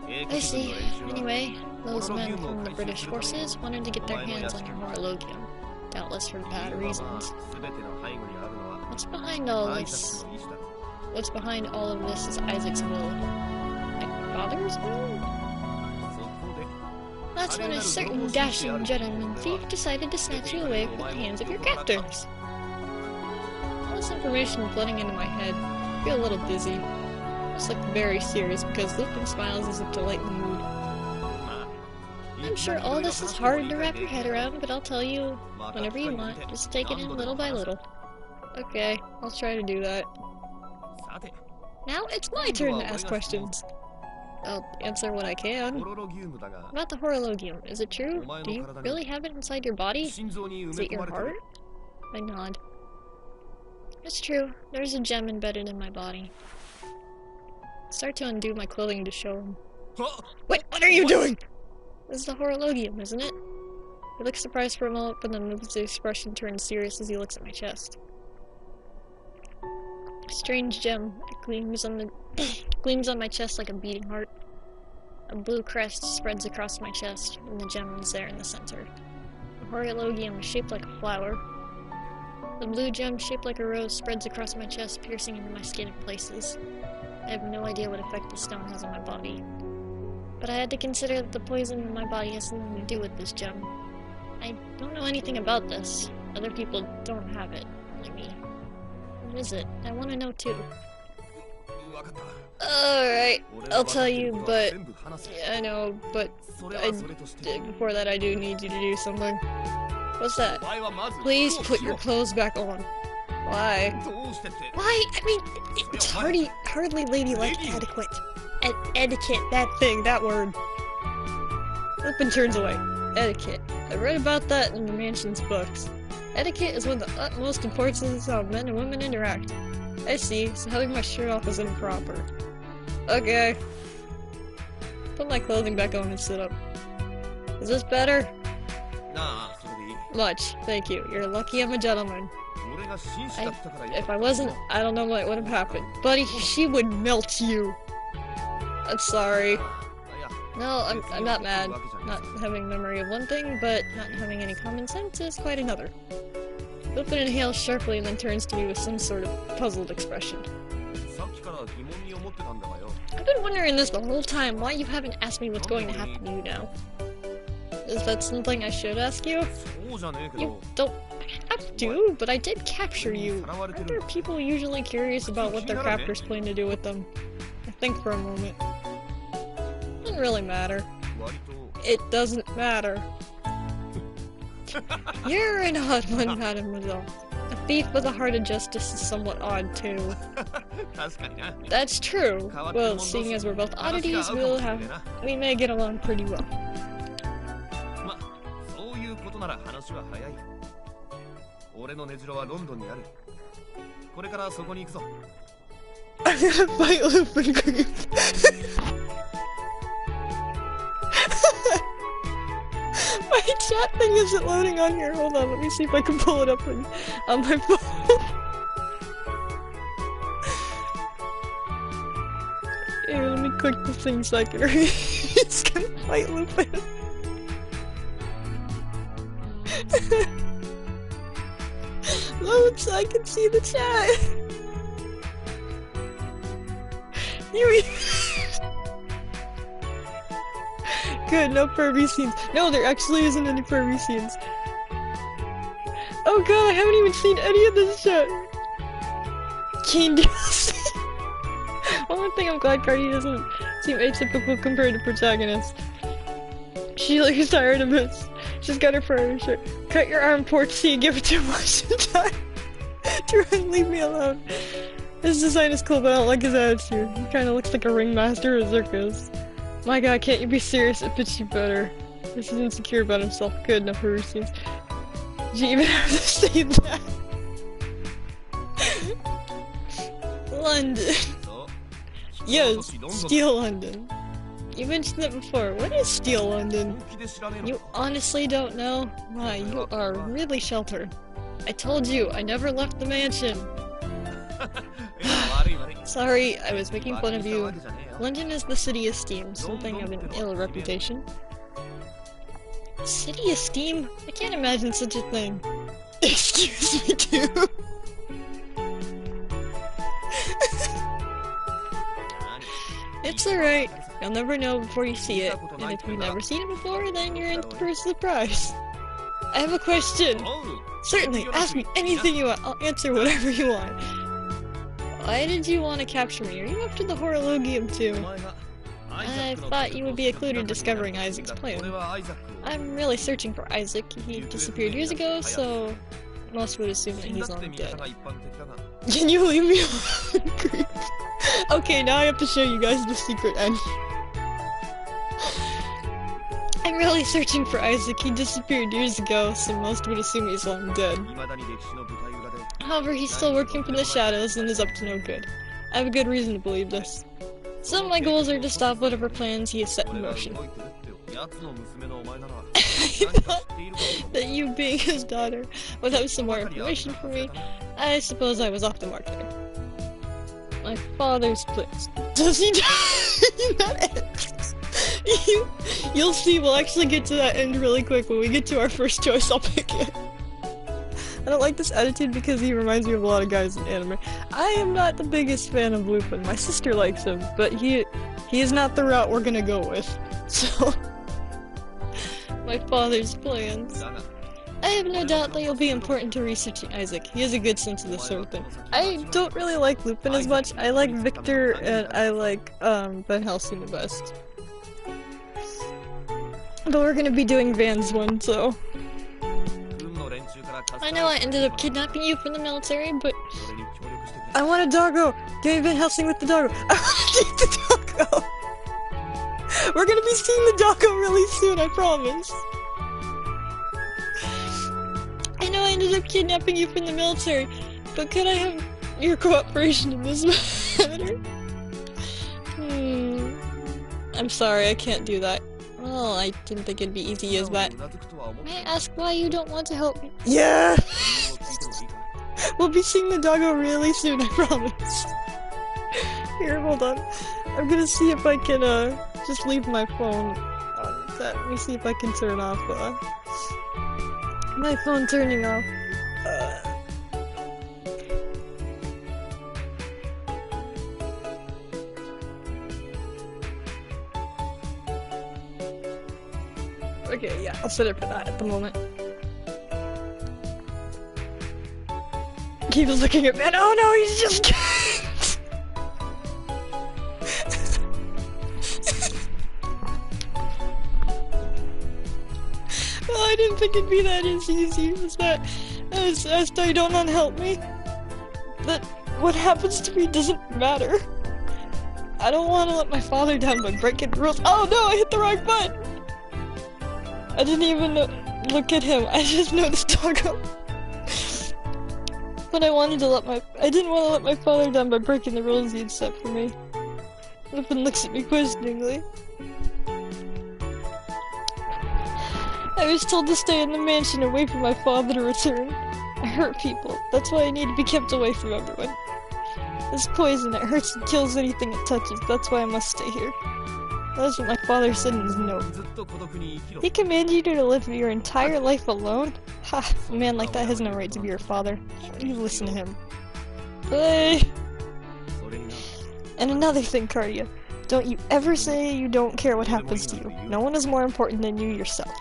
I see. Anyway, those men from the British forces wanted to get their hands on your horologium. Doubtless for bad reasons. What's behind all this? What's behind all of this is Isaac's will. My father's will? That's when a certain dashing gentleman thief decided to snatch you away from the hands of your captors. All this information flooding into my head. I feel a little dizzy. I just look very serious because Lupin smiles as if to lighten the mood. I'm sure all this is hard to wrap your head around, but I'll tell you whenever you want. Just take it in little by little. Okay, I'll try to do that. Now it's my turn to ask questions. I'll answer what I can. About the horologium, is it true? Do you really have it inside your body? Is it your heart? I nod. It's true. There's a gem embedded in my body. I start to undo my clothing to show him. Wait, what are you doing? This is the horologium, isn't it? He looks surprised for a moment, but then moves the expression turns serious as he looks at my chest. A strange gem. It gleams on my chest like a beating heart. A blue crest spreads across my chest, and the gem is there in the center. The horologium is shaped like a flower. The blue gem, shaped like a rose, spreads across my chest, piercing into my skin in places. I have no idea what effect the stone has on my body. But I had to consider that the poison in my body has something to do with this gem. I don't know anything about this. Other people don't have it, only me. What is it? I want to know too. Alright, I'll tell you, but... Yeah, I know, but... before that I do need you to do something. What's that? Please put your clothes back on. Why? Why? I mean, it's hardly ladylike etiquette. Etiquette, that word. Lupin turns away. Etiquette. I read about that in the mansion's books. Etiquette is one of the utmost importance of how men and women interact. I see, so having my shirt off is improper. Okay. Put my clothing back on and sit up. Is this better? Much, thank you. You're lucky I'm a gentleman. If I wasn't, I don't know what would have happened. Buddy, she would melt you. I'm sorry. No, I'm not mad. Not having memory of one thing, but not having any common sense is quite another. Lupin inhales sharply and then turns to me with some sort of puzzled expression. I've been wondering this the whole time, why you haven't asked me what's going to happen to you now. Is that something I should ask you? You don't have to, but I did capture you. Aren't there people usually curious about what their captors plan to do with them? I think for a moment. Doesn't really matter. It doesn't matter. You're an odd one, Mademoiselle. A thief with a heart of justice is somewhat odd, too. That's true. Well, seeing as we're both oddities, we may get along pretty well. I'm gonna fight Lupin Grief. My chat thing isn't loading on here. Hold on, let me see if I can pull it up on my phone. Here, let me click the thing so I can read. He's gonna fight Lupin. Load so I can see the chat. Good, no pervy scenes. No, there actually isn't any pervy scenes. Oh god, I haven't even seen any of this shit. Keen DLC. One thing I'm glad Cardi doesn't seem atypical compared to protagonist. She looks tired of this. She's got her furry shirt. Cut your arm, poor T, give it too much time. Try and leave me alone. His design is cool, but I don't like his attitude. He kinda looks like a ringmaster of a circus. My god, can't you be serious? It fits you better. This is insecure about himself. Good enough for routines. Did you even have to say that? London. Yes, Steel London. You mentioned it before. What is Steel London? You honestly don't know? My, you are really sheltered. I told you, I never left the mansion. Sorry, I was making fun of you. London is the city of steam, something of an ill reputation. City of steam? I can't imagine such a thing. Excuse me too. It's alright. You'll never know before you see it, and if you've never seen it before, then you're in for a surprise. I have a question. Certainly, ask me anything you want. I'll answer whatever you want. Why did you want to capture me? Are you up to the horologium too? I thought you would be a clue to discovering Isaac's plan. I'm really searching for Isaac. He disappeared years ago, so most would assume that he's long dead. Can you leave me alone, creep? Okay, now I have to show you guys the secret end. I'm really searching for Isaac. He disappeared years ago, so most would assume he's long dead. However, he's still working from the shadows and is up to no good. I have a good reason to believe this. Some of my goals are to stop whatever plans he has set in motion. I thought that you, being his daughter, would have some more information for me. I suppose I was off the mark there. My father's plans. Does he die? That ends. You'll see, we'll actually get to that end really quick. When we get to our first choice, I'll pick it. I don't like this attitude because he reminds me of a lot of guys in anime. I am not the biggest fan of Lupin. My sister likes him, but he is not the route we're gonna go with. So, my father's plans. I have no doubt that you'll be important to researching Isaac. He has a good sense of this sort of thing. I don't really like Lupin as much. I like Victor and I like Van Helsing the best. But we're gonna be doing Van's one, so. I know I ended up kidnapping you from the military, but I want a doggo! Give me Van Helsing with the doggo! I want to take the doggo! We're gonna be seeing the doggo really soon, I promise! I know I ended up kidnapping you from the military, but could I have your cooperation in this matter? I'm sorry, I can't do that. Well, I didn't think it'd be easy as that. May I ask why you don't want to help me? Yeah! We'll be seeing the doggo really soon, I promise. Here, hold on. I'm gonna see if I can, just leave my phone on that. Let me see if I can turn off, my phone turning off. Okay, yeah, I'll set it for that at the moment. He was looking at me. Oh no, he's just. Well, I didn't think it'd be that easy. Was that as I don't unhelp me? That what happens to me doesn't matter. I don't want to let my father down by breaking the rules. Oh no, I hit the wrong button. I didn't even look at him. I just noticed doggo. But I didn't want to let my father down by breaking the rules he had set for me. Lupin looks at me questioningly. I was told to stay in the mansion and wait for my father to return. I hurt people. That's why I need to be kept away from everyone. This poison, it hurts and kills anything it touches. That's why I must stay here. That's what my father said in his note. He commanded you to live your entire life alone? Ha! A man like that has no right to be your father. You listen to him. Hey! And another thing, Cardia. Don't you ever say you don't care what happens to you. No one is more important than you yourself.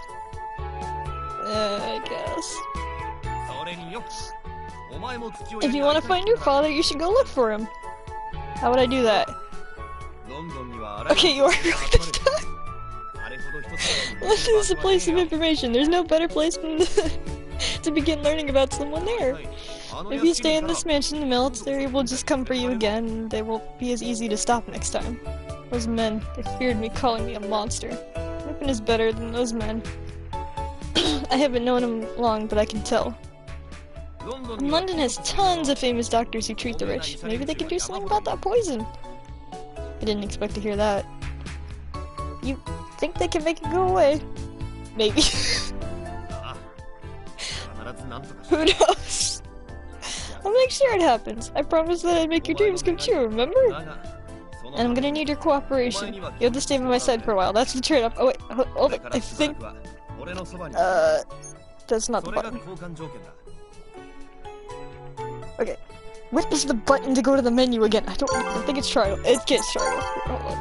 I guess. If you want to find your father, you should go look for him. How would I do that? Okay, you are right this time. London is a place of information. There's no better place than to begin learning about someone there. If you stay in this mansion, the military will just come for you again. They won't be as easy to stop next time. Those men, they feared me, calling me a monster. Lupin is better than those men. I haven't known him long, but I can tell. London has tons of famous doctors who treat the rich. Maybe they can do something about that poison. I didn't expect to hear that. You think they can make it go away? Maybe. Who knows? I'll make sure it happens. I promised that I'd make your dreams come true, remember? And I'm gonna need your cooperation. You have to stay by my side for a while. That's the trade-off. Oh wait, hold it. I think... that's not the button. Okay. What is the button to go to the menu again? I think it's trial. It gets trial. Hold on.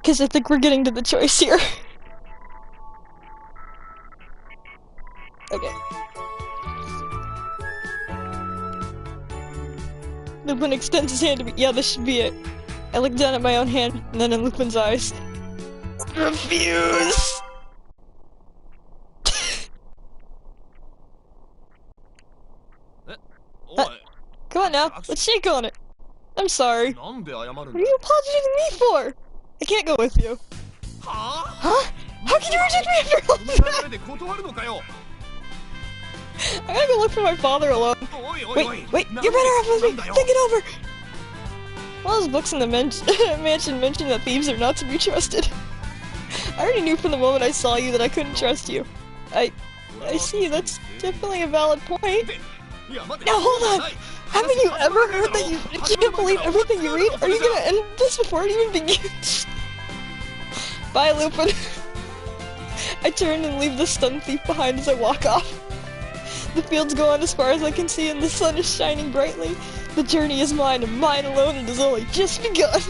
Because I think we're getting to the choice here. Okay. Lupin extends his hand to me. Yeah, this should be it. I look down at my own hand, and then in Lupin's eyes. Refuse! Come on now, let's shake on it. I'm sorry. What are you apologizing to me for? I can't go with you. Huh? How can you reject me after all that? I gotta go look for my father alone. Wait, you're better off with me. Think it over. One of those books in the mansion mentioned that thieves are not to be trusted. I already knew from the moment I saw you that I couldn't trust you. I see, that's definitely a valid point. Now hold on! Haven't you ever heard that you can't believe everything you read? Are you gonna end this before it even begins? Bye, Lupin. I turn and leave the stunned thief behind as I walk off. The fields go on as far as I can see and the sun is shining brightly. The journey is mine and mine alone, and has only just begun.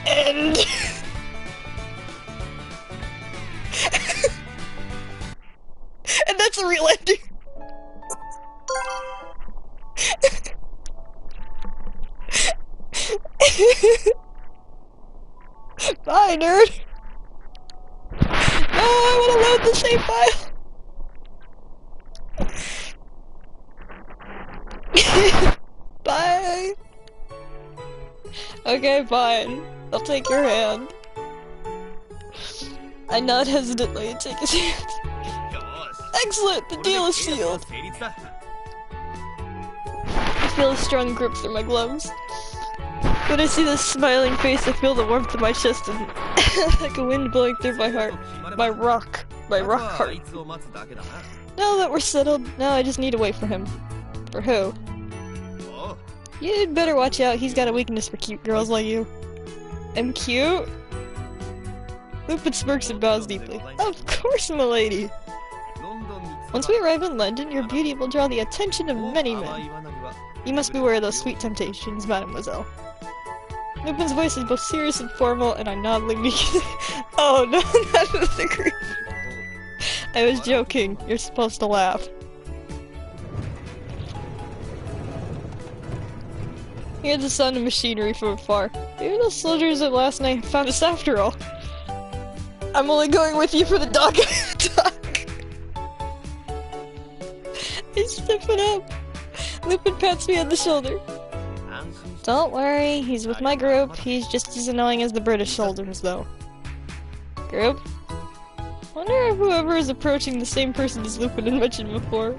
And and that's a real ending. Bye, nerd. No, I want to load the save file. Bye. Okay, fine. I'll take your hand. I nod hesitantly and take his hand. Excellent! The deal is sealed. I feel a strong grip through my gloves. When I see this smiling face, I feel the warmth of my chest and like a wind blowing through my heart. My rock heart. Now that we're settled, now I just need to wait for him. For who? You'd better watch out, he's got a weakness for cute girls like you. I'm cute? Lupin smirks and bows deeply. Of course, milady! Once we arrive in London, your beauty will draw the attention of many men. You must beware of those sweet temptations, mademoiselle. Lupin's voice is both serious and formal, and I nod because oh no, not the grief. I was joking. You're supposed to laugh. Hear the sound of machinery from afar. Maybe those soldiers that last night found us after all. I'm only going with you for the dog. I step it up. Lupin pats me on the shoulder. Don't worry, he's with my group. He's just as annoying as the British soldiers, though. Group? Wonder if whoever is approaching the same person as Lupin had mentioned before.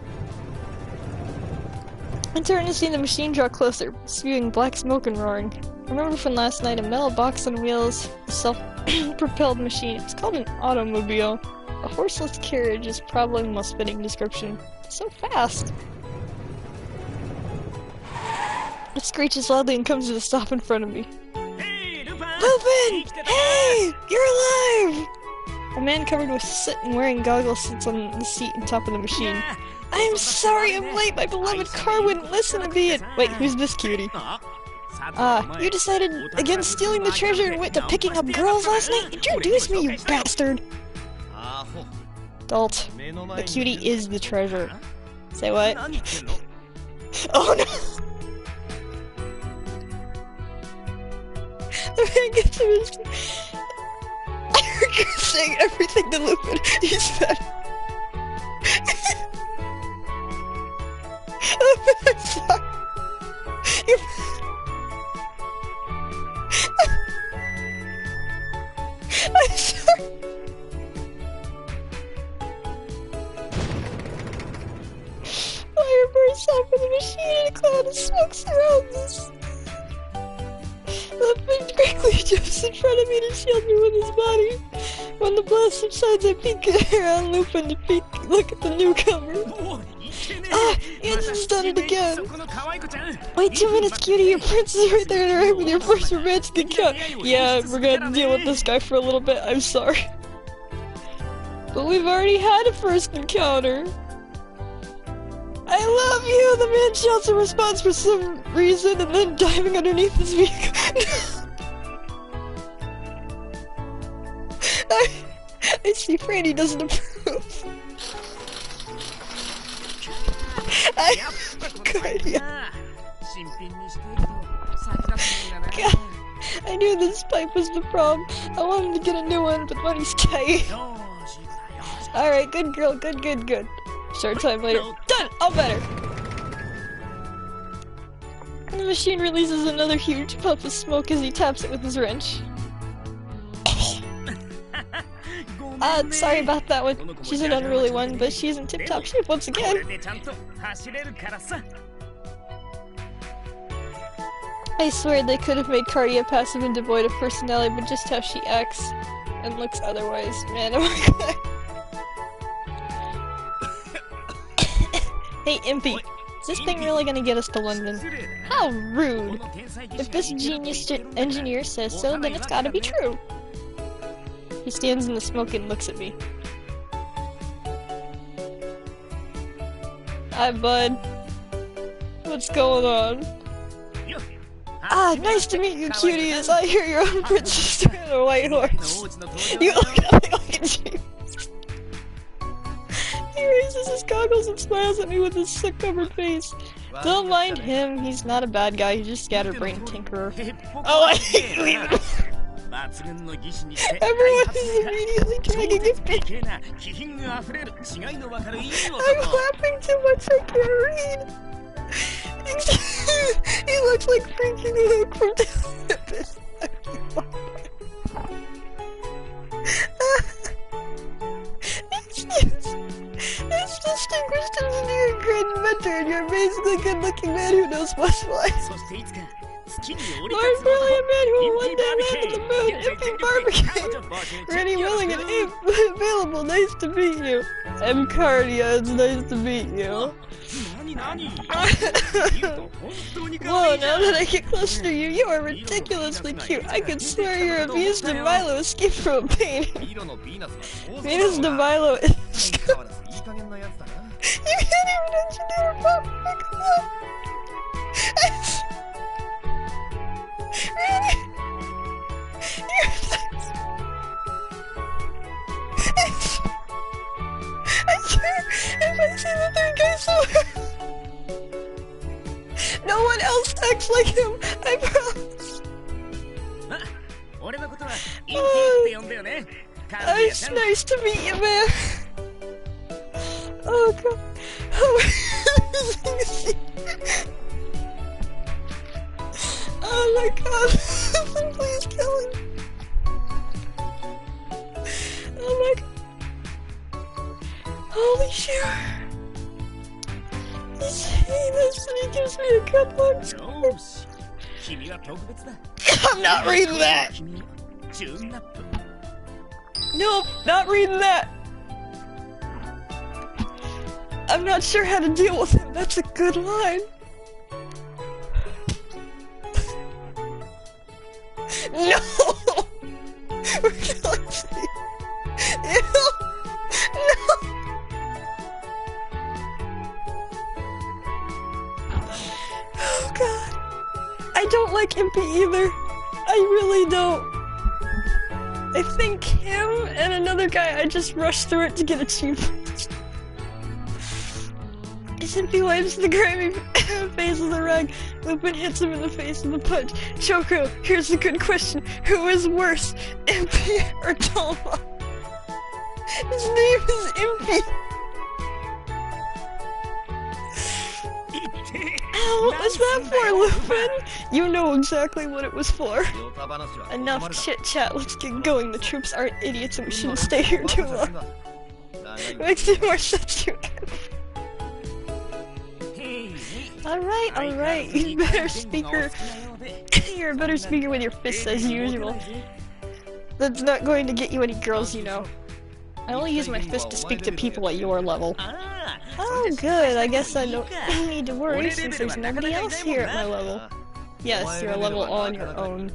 I turn to see the machine draw closer, spewing black smoke and roaring. I remember from last night a metal box on wheels, a self-propelled machine. It's called an automobile. A horseless carriage is probably the most fitting description. So fast! It screeches loudly and comes to a stop in front of me. Hey, Lupin! Hey! You're alive! A man covered with soot and wearing goggles sits on the seat on top of the machine. I'm sorry I'm late! My beloved car wouldn't listen to me and— Wait, who's this cutie? You decided against stealing the treasure and went to picking up girls last night? Introduce me, you bastard! Adult, the cutie is the treasure. Say what? Oh no! The man gets to his— I heard you saying everything to Lupin. He said— Lupin, I'm sorry. I'm sorry. Fire bursts off in the machine and a cloud of smoke surrounds us. Lupin quickly jumps in front of me to shield me with his body. When the blast subsides, I peek around Lupin to look at the newcomer. Anson's done it again. Wait 2 minutes, cutie, your prince is right there to right with your first romantic encounter. Yeah, we're gonna deal with this guy for a little bit, I'm sorry. But we've already had a first encounter. I love you! The man shouts a response for some reason and then diving underneath his vehicle. I see Franny doesn't approve. Cardia. God, I knew this pipe was the problem. I wanted to get a new one, but money's tight. Alright, good girl, good. Short time later. Done! All better! The machine releases another huge puff of smoke as he taps it with his wrench. Sorry about that one. She's an unruly one, but she's in tip-top shape once again. I swear they could have made Cardia passive and devoid of personality, but just how she acts and looks otherwise. Man, am I glad. Hey, Impy. Is this thing really gonna get us to London? How rude! If this genius engineer says so, then it's gotta be true. He stands in the smoke and looks at me. Hi, bud. What's going on? Ah, nice to meet you, cuties. I hear your own princess on a white horse. You look nothing like a genius. He raises his goggles and smiles at me with his soot-covered face. Don't mind him, he's not a bad guy, he's just scatterbrained tinkerer. Oh, I hate you even. Everyone is immediately dragging his feet. I'm laughing too much, I can't read. He looks like Freaky Luke from Olympus. It's distinguished engineer, great inventor, and you're basically a good-looking man who knows what's what. More really a man who will one day land on the moon, Impy Barbecue. Ready, willing, and available. Nice to meet you. I'm Cardia, it's nice to meet you. Whoa, now that I get closer to you, you are ridiculously cute. I could swear you're a Venus de Milo escaped from a painting. Venus de Milo is... You can't even engineer a pop pick up. Really? I swear, if I see the third guy somewhere, no one else acts like him, I promise. It's nice to meet you, man. Oh god. Oh my god. Please kill him. Oh my god. Holy shit. He's heinous and he gives me a good look. I'm not reading that. Nope, not reading that. I'm not sure how to deal with him. That's a good line. No! We're killing Steve. Ew! No! Oh god. I don't like Impy either. I really don't. I think him and another guy, I just rushed through it to get achievements. Impy wipes the grimy face with a rag. Lupin hits him in the face with a punch. Shoko, here's a good question. Who is worse, Impy or Toma? His name is Impy. What was that for, Lupin? You know exactly what it was for. Enough chit-chat, let's get going. The troops aren't idiots and we shouldn't stay here too long. Makes it more sense to Alright, you better speaker. You're a better speaker with your fists as usual. That's not going to get you any girls, you know. I only use my fist to speak to people at your level. Oh good, I guess I don't need to worry since there's nobody else here at my level. Yes, you're a level on your own.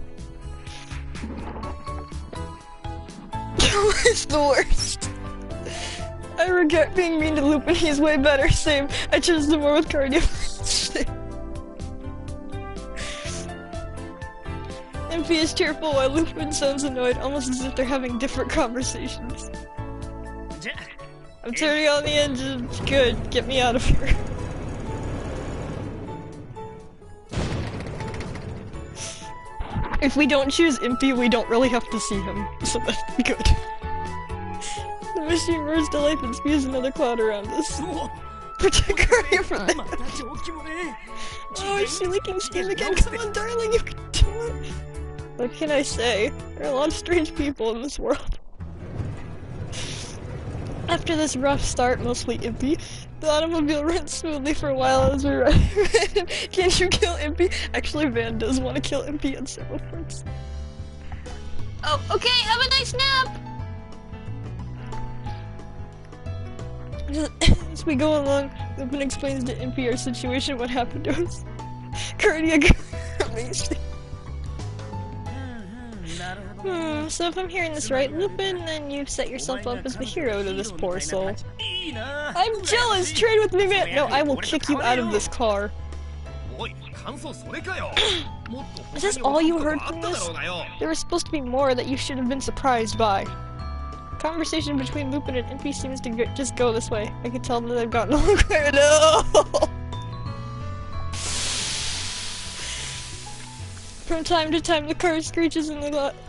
It's the worst. I regret being mean to Lupin, he's way better, same. I chose the more with cardio. Impy Impy is cheerful while Lupin sounds annoyed, almost as if they're having different conversations. I'm turning on the engines. Good, get me out of here. If we don't choose Impy, we don't really have to see him, so that's good. The machine roars to life and spews another cloud around us. Protect Guardian from that. Oh, is she leaking steam again? Come on, darling, you can do it! What can I say? There are a lot of strange people in this world. After this rough start, mostly Impy, the automobile runs smoothly for a while as we ride. Can't you kill Impy? Actually, Van does want to kill Impy on several fronts. Oh, okay, have a nice nap! As we go along, Lupin explains to Impy our situation, what happened to us. Cardiac amazing. So if I'm hearing this right, Lupin, then you've set yourself up as the hero to this poor soul. I'm jealous! Trade with me, man! No, I will kick you out of this car. Is this all you heard from this? There was supposed to be more that you should have been surprised by. Conversation between Lupin and Impy seems to just go this way. I can tell that they've gotten along quite well. From time to time, the car screeches and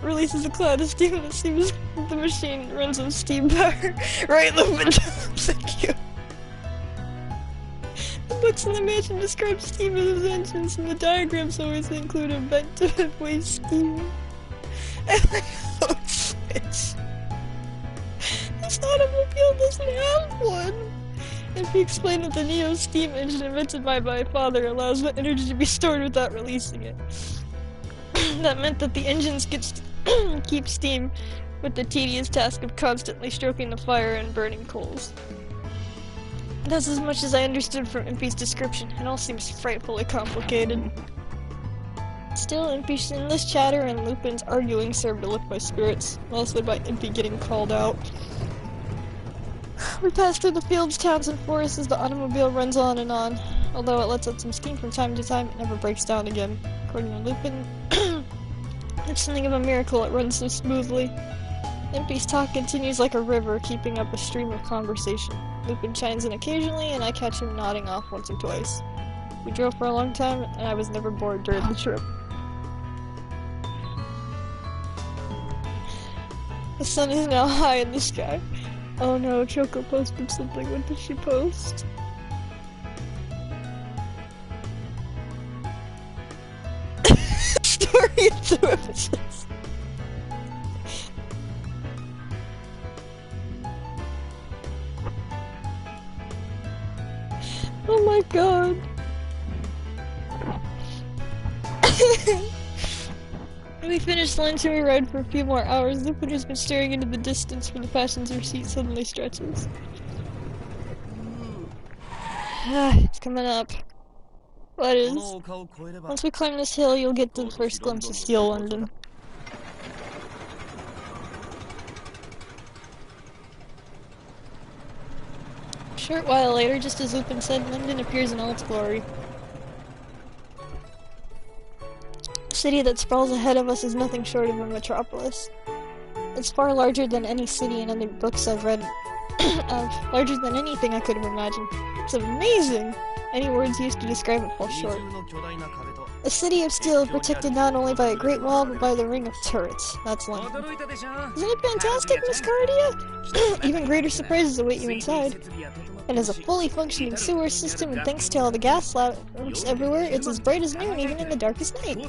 releases a cloud of steam, and it seems the machine runs on steam power. Right, Lupin? Thank you. The books in the mansion describe steam as engines, and the diagrams always include a vent to waste steam. And I don't switch. This automobile doesn't have one. If he explained that the Neo steam engine invented by my father allows the energy to be stored without releasing it. That meant that the engines keep steam with the tedious task of constantly stroking the fire and burning coals. That's as much as I understood from Impy's description. It all seems frightfully complicated. Still, Impy's endless chatter and Lupin's arguing served to lift my spirits, mostly by Impy getting called out. We pass through the fields, towns, and forests as the automobile runs on and on. Although it lets out some steam from time to time, it never breaks down again. According to Lupin, it's something of a miracle it runs so smoothly. Impy's talk continues like a river, keeping up a stream of conversation. Lupin chimes in occasionally, and I catch him nodding off once or twice. We drove for a long time, and I was never bored during the trip. The sun is now high in the sky. Oh no, Choco posted something. What did she post? Story in 2 episodes. Oh my god. We finished lunch and we ride for a few more hours. Lupin has been staring into the distance when the passenger seat suddenly stretches. It's coming up. What is? Once we climb this hill, you'll get the first glimpse of Steel London. A short while later, just as Lupin said, London appears in all its glory. The city that sprawls ahead of us is nothing short of a metropolis. It's far larger than any city in any books I've read of, larger than anything I could have imagined. It's amazing! Any words used to describe it fall short. A city of steel protected not only by a great wall, but by the ring of turrets. That's London. Isn't it fantastic, Miss Cardia? Even greater surprises await you inside. It has a fully functioning sewer system, and thanks to all the gas lamps everywhere, it's as bright as noon even in the darkest night.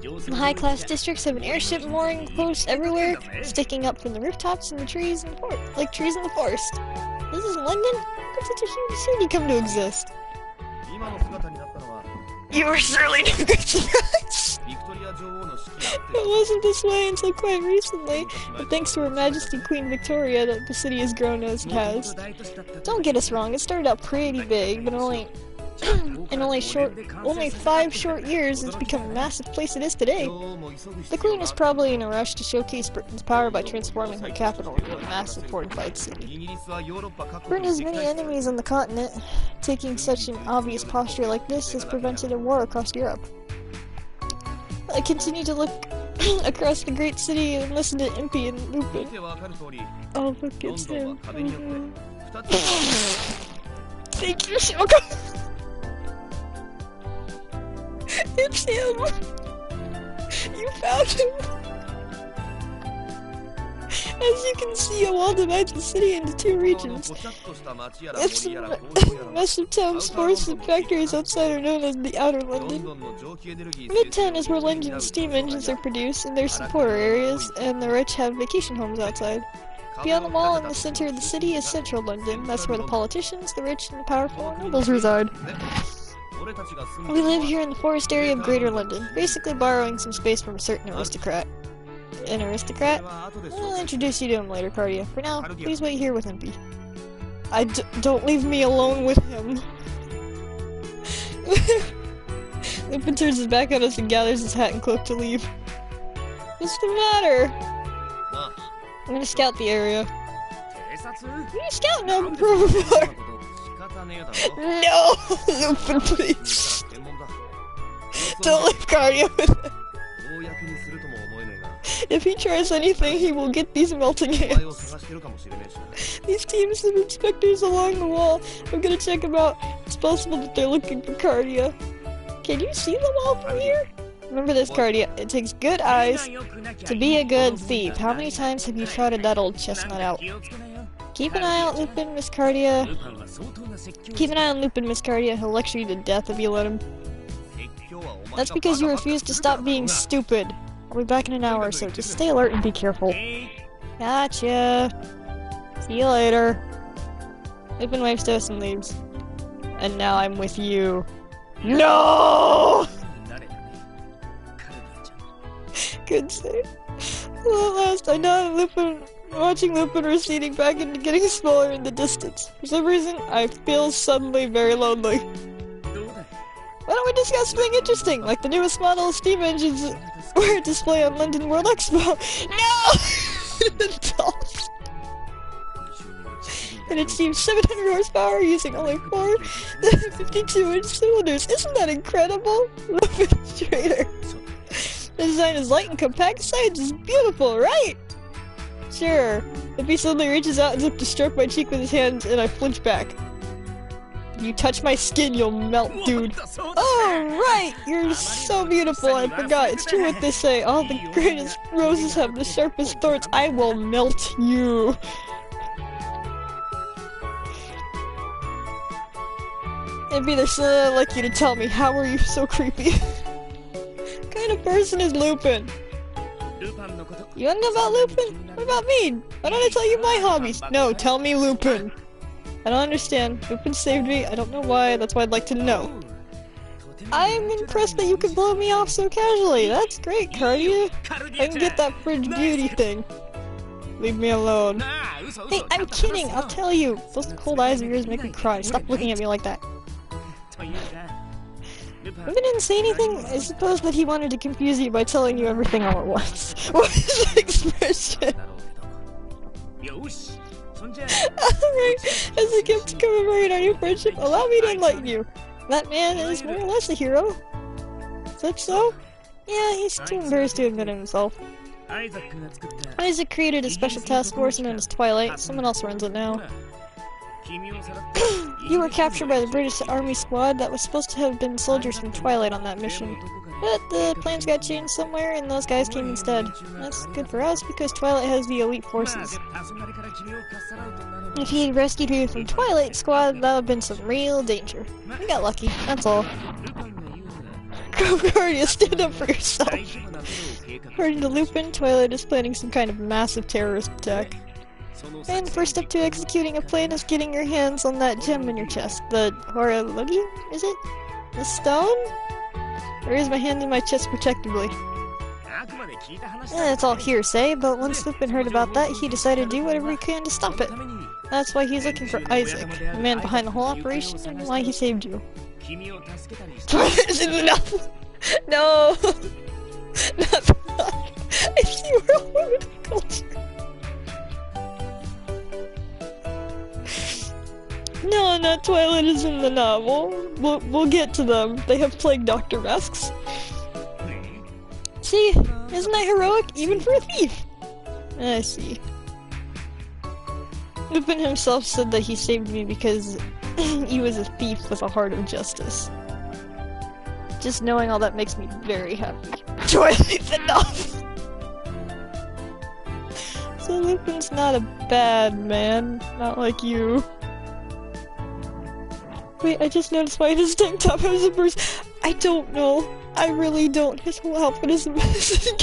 The high-class districts have an airship mooring posts everywhere, sticking up from the rooftops and the trees in the like trees in the forest. This is London? How could such a huge city come to exist? You were surely never surprised. It wasn't this way until quite recently, but thanks to Her Majesty Queen Victoria that the city has grown as it has. Don't get us wrong, it started out pretty big, but in only 5 short years it's become a massive place it is today. The Queen is probably in a rush to showcase Britain's power by transforming her capital into a massive fortified city. Britain has many enemies on the continent. Taking such an obvious posture like this has prevented a war across Europe. I continue to look across the great city and listen to Impy and Lupin. Oh, look, it's him. Thank you, Shoko! It's him! You found him! As you can see, a wall divides the city into two regions. It's a mess of towns, forests, and factories outside are known as the Outer London. Midtown is where steam engines are produced, and there's some poorer areas, and the rich have vacation homes outside. Beyond the mall, in the center of the city, is Central London. That's where the politicians, the rich, and the powerful, and nobles reside. We live here in the forest area of Greater London, basically borrowing some space from a certain aristocrat. An aristocrat? I'll introduce you to him later, Cardia. For now, please wait here with Impy. Don't leave me alone with him. Lupin turns his back on us and gathers his hat and cloak to leave. What's the matter? I'm gonna scout the area. What are you scouting over for? No! Lupin, please! Don't leave Cardia with him. If he tries anything, he will get these melting hands. These teams of inspectors along the wall. I'm gonna check them out. It's possible that they're looking for Cardia. Can you see them all from here? Remember this, Cardia. It takes good eyes to be a good thief. How many times have you trotted that old chestnut out? Keep an eye on Lupin, Miss Cardia. Keep an eye on Lupin, Miss Cardia. He'll lecture you to death if you let him. That's because you refuse to stop being stupid. I'll be back in an hour or so. Just stay alert and be careful. Gotcha. See you later. Lupin waves to us and leaves. And now I'm with you. No! Good save. Well, at last, I know Lupin. Watching Lupin receding back and getting smaller in the distance. For some reason, I feel suddenly very lonely. Why don't we discuss something interesting, like the newest model of steam engines were display on London World Expo? No! Dolls. And it seems 700 horsepower using only 4 52-inch cylinders. Isn't that incredible? Lupin Trader. The design is light and compact, size is beautiful, right? Sure. If he suddenly reaches out as if to stroke my cheek with his hands, and I flinch back. If you touch my skin, you'll melt, dude. Oh, right! You're so beautiful, I forgot. It's true what they say. All the greatest roses have the sharpest thorns. I will melt you. It'd be there's something I'd like you to tell me. How are you so creepy? What kind of person is Lupin? You wanna know about Lupin? What about me? Why don't I tell you my hobbies? No, tell me Lupin. I don't understand. Lupin saved me. I don't know why. That's why I'd like to know. I'm impressed that you could blow me off so casually. That's great, Cardia. I can get that fridge beauty thing. Leave me alone. Hey, I'm kidding. I'll tell you. Those cold eyes of yours make me cry. Stop looking at me like that. Lupin didn't say anything. I suppose that he wanted to confuse you by telling you everything all at once. What is that expression? Alright, as I kept commemorating our new friendship, allow me to enlighten you. That man is more or less a hero. Is that so? Yeah, he's too embarrassed to admit it himself. Isaac created a special task force known as Twilight. Someone else runs it now. You were captured by the British Army squad that was supposed to have been soldiers from Twilight on that mission. But the plans got changed somewhere and those guys came instead. That's good for us because Twilight has the elite forces. If he had rescued you from Twilight squad, that would have been some real danger. We got lucky, that's all. Cardia, stand up for yourself. According to Lupin, Twilight is planning some kind of massive terrorist attack. And the first step to executing a plan is getting your hands on that gem in your chest. The Horologium, is it? The stone? I raise my hand in my chest protectively. It's all hearsay, but once Lupin heard about that, he decided to do whatever he can to stop it. That's why he's looking for Isaac, the man behind the whole operation, and why he saved you. Isn't enough! No! Not enough! I see we're all over the culture. No, not Twilight is in the novel. We'll get to them. They have plague doctor masks. See? Isn't that heroic, even for a thief? I see. Lupin himself said that he saved me because he was a thief with a heart of justice. Just knowing all that makes me very happy. Twilight enough! So Lupin's not a bad man, not like you. Wait, I just noticed why his tank top has a bruise. I don't know. I really don't. His whole outfit is amazing.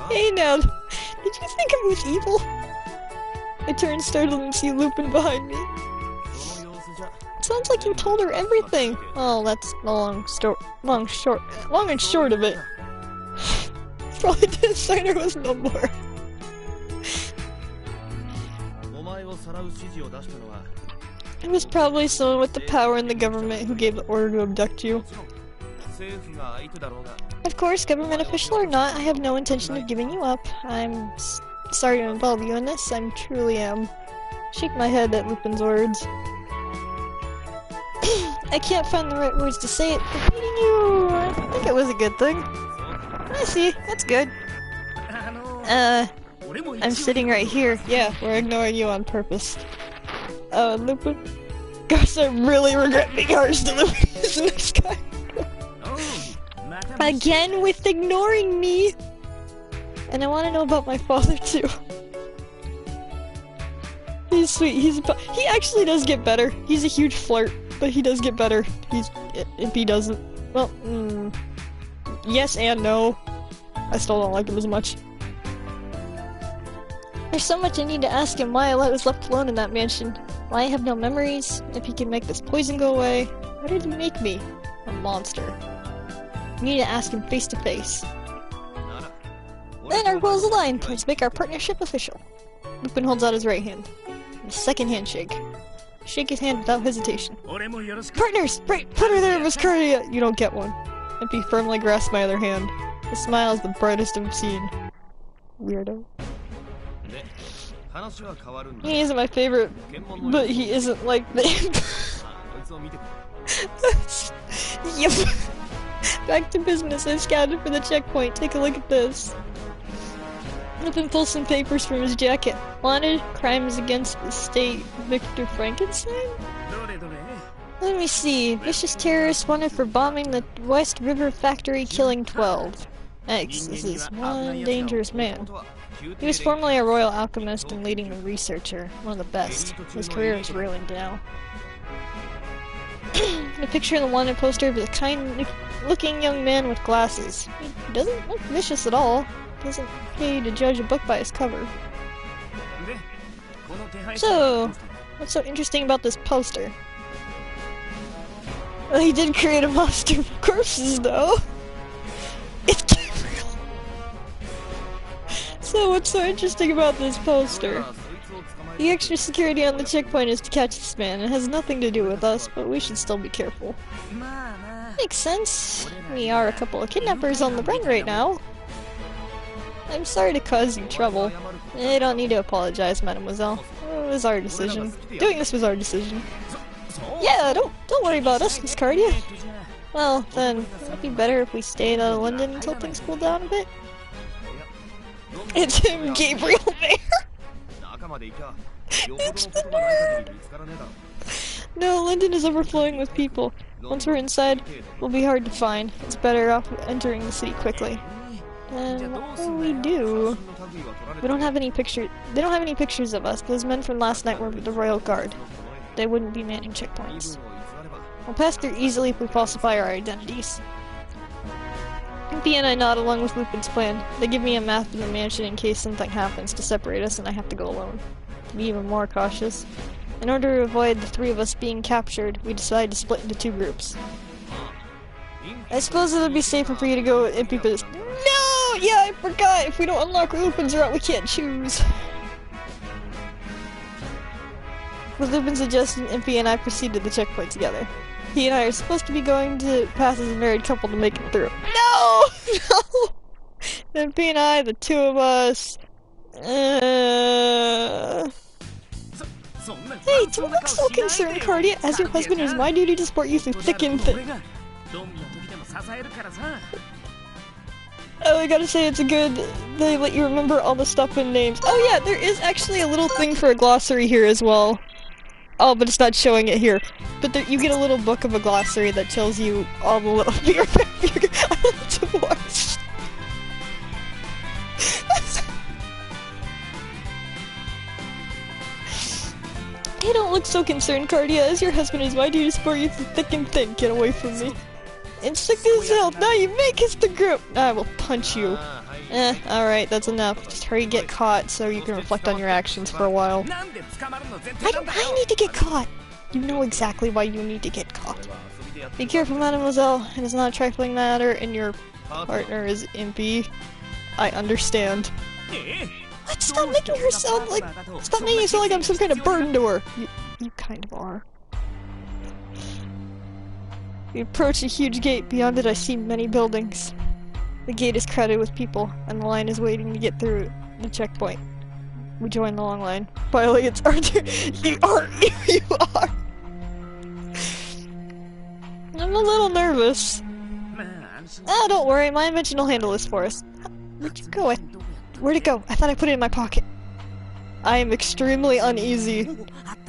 Hey now, did you think I was evil? I turned startled and see Lupin behind me. Sounds like you told her everything. Oh, that's the long and short of it. Probably didn't say there was no more. It was probably someone with the power in the government who gave the order to abduct you. Of course, government official or not, I have no intention of giving you up. I'm sorry to involve you in this, I truly am. Shake my head at Lupin's words. I can't find the right words to say it, but meeting you, I think it was a good thing. I see, that's good. I'm sitting right here. Yeah, we're ignoring you on purpose. Lupin? Gosh, I really regret being harsh to Lupin as the next guy. Again with ignoring me! And I want to know about my father too. He's sweet, he actually does get better. He's a huge flirt, but he does get better. If he doesn't, well, yes and no. I still don't like him as much. There's so much I need to ask him why I was left alone in that mansion. Why I have no memories, if he can make this poison go away. Why did he make me? A monster. I need to ask him face to face. Then our goals align. Let's make our partnership official. Lupin holds out his right hand. A second handshake. Shake his hand without hesitation. Partners! Right! Put her there, Miss Cardia! You don't get one. Impy firmly grasps my other hand. His smile is the brightest I've seen. Weirdo. He isn't my favorite, but he isn't like the Yep. Back to business. I scouted for the checkpoint. Take a look at this. Lupin pulls some papers from his jacket. Wanted, crimes against the state, Victor Frankenstein? Let me see. Vicious terrorist wanted for bombing the West River factory, killing 12. X. This is one dangerous man. He was formerly a royal alchemist and leading researcher. One of the best. His career is ruined now. The picture in the wanted poster of a kind-looking young man with glasses. He doesn't look vicious at all. Doesn't pay to judge a book by its cover. So, what's so interesting about this poster? Well, he did create a monster of corpses, though. It's Gabriel. So, what's so interesting about this poster? The extra security on the checkpoint is to catch this man. It has nothing to do with us, but we should still be careful. Makes sense. We are a couple of kidnappers on the run right now. I'm sorry to cause you trouble. I don't need to apologize, mademoiselle. It was our decision. Doing this was our decision. Yeah, don't worry about us, Miss Cardia. Well, then, it'd be better if we stayed out of London until things cool down a bit. It's him, Gabriel there! It's the nerd! No, London is overflowing with people. Once we're inside, we'll be hard to find. It's better off entering the city quickly. And what will we do? We don't have any pictures. They don't have any pictures of us. Those men from last night were the Royal Guard. They wouldn't be manning checkpoints. We'll pass through easily if we falsify our identities. Impy and I nod along with Lupin's plan. They give me a map of the mansion in case something happens to separate us and I have to go alone. To be even more cautious, in order to avoid the three of us being captured, we decide to split into two groups. I suppose it would be safer for you to go with Impy, but no! Yeah, I forgot! If we don't unlock Lupin's route, we can't choose. With Lupin's suggestion, Impy and I proceed to the checkpoint together. He and I are supposed to be going to pass as a married couple to make it through. No! No! Impy and I, the two of us... Hey, don't look so concerned, Cardia. As your husband, it is my duty to support you through thick and thin. Oh, I gotta say it's a good... They let you remember all the stuff and names. Oh yeah, there is actually a little thing for a glossary here as well. Oh, but it's not showing it here. But there, you get a little book of a glossary that tells you all the little... I love to watch. Hey, don't look so concerned, Cardia. As your husband is my duty to support you through thick and thin. Get away from me. And sick as hell. Now you may kiss the group. I will punch you. Alright, that's enough. Just hurry get caught so you can reflect on your actions for a while. Why do I need to get caught? You know exactly why you need to get caught. Be careful, mademoiselle. It is not a trifling matter, and your partner is impy. I understand. What? Stop making her sound like... Stop making it sound like I'm some kind of burden to her! You kind of are. We approach a huge gate. Beyond it I see many buildings. The gate is crowded with people, and the line is waiting to get through the checkpoint. We join the long line. Finally, it's Arthur. You are. I'm a little nervous. Ah, don't worry. My invention will handle this for us. Where'd you go? Where'd it go? I thought I put it in my pocket. I am extremely uneasy.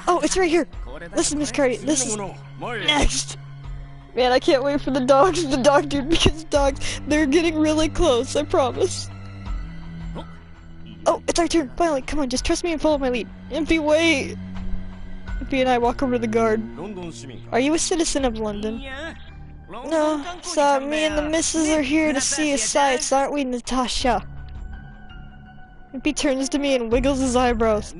Oh, it's right here. Listen, Miss Cardi. This is next. Man, I can't wait for the dogs, the dog dude, because dogs, they're getting really close, I promise. Oh, it's our turn, finally, come on, just trust me and follow my lead. Impy, wait! Impy and I walk over to the guard. Are you a citizen of London? No, so me and the missus are here to see his sights, aren't we, Natasha? Impy turns to me and wiggles his eyebrows.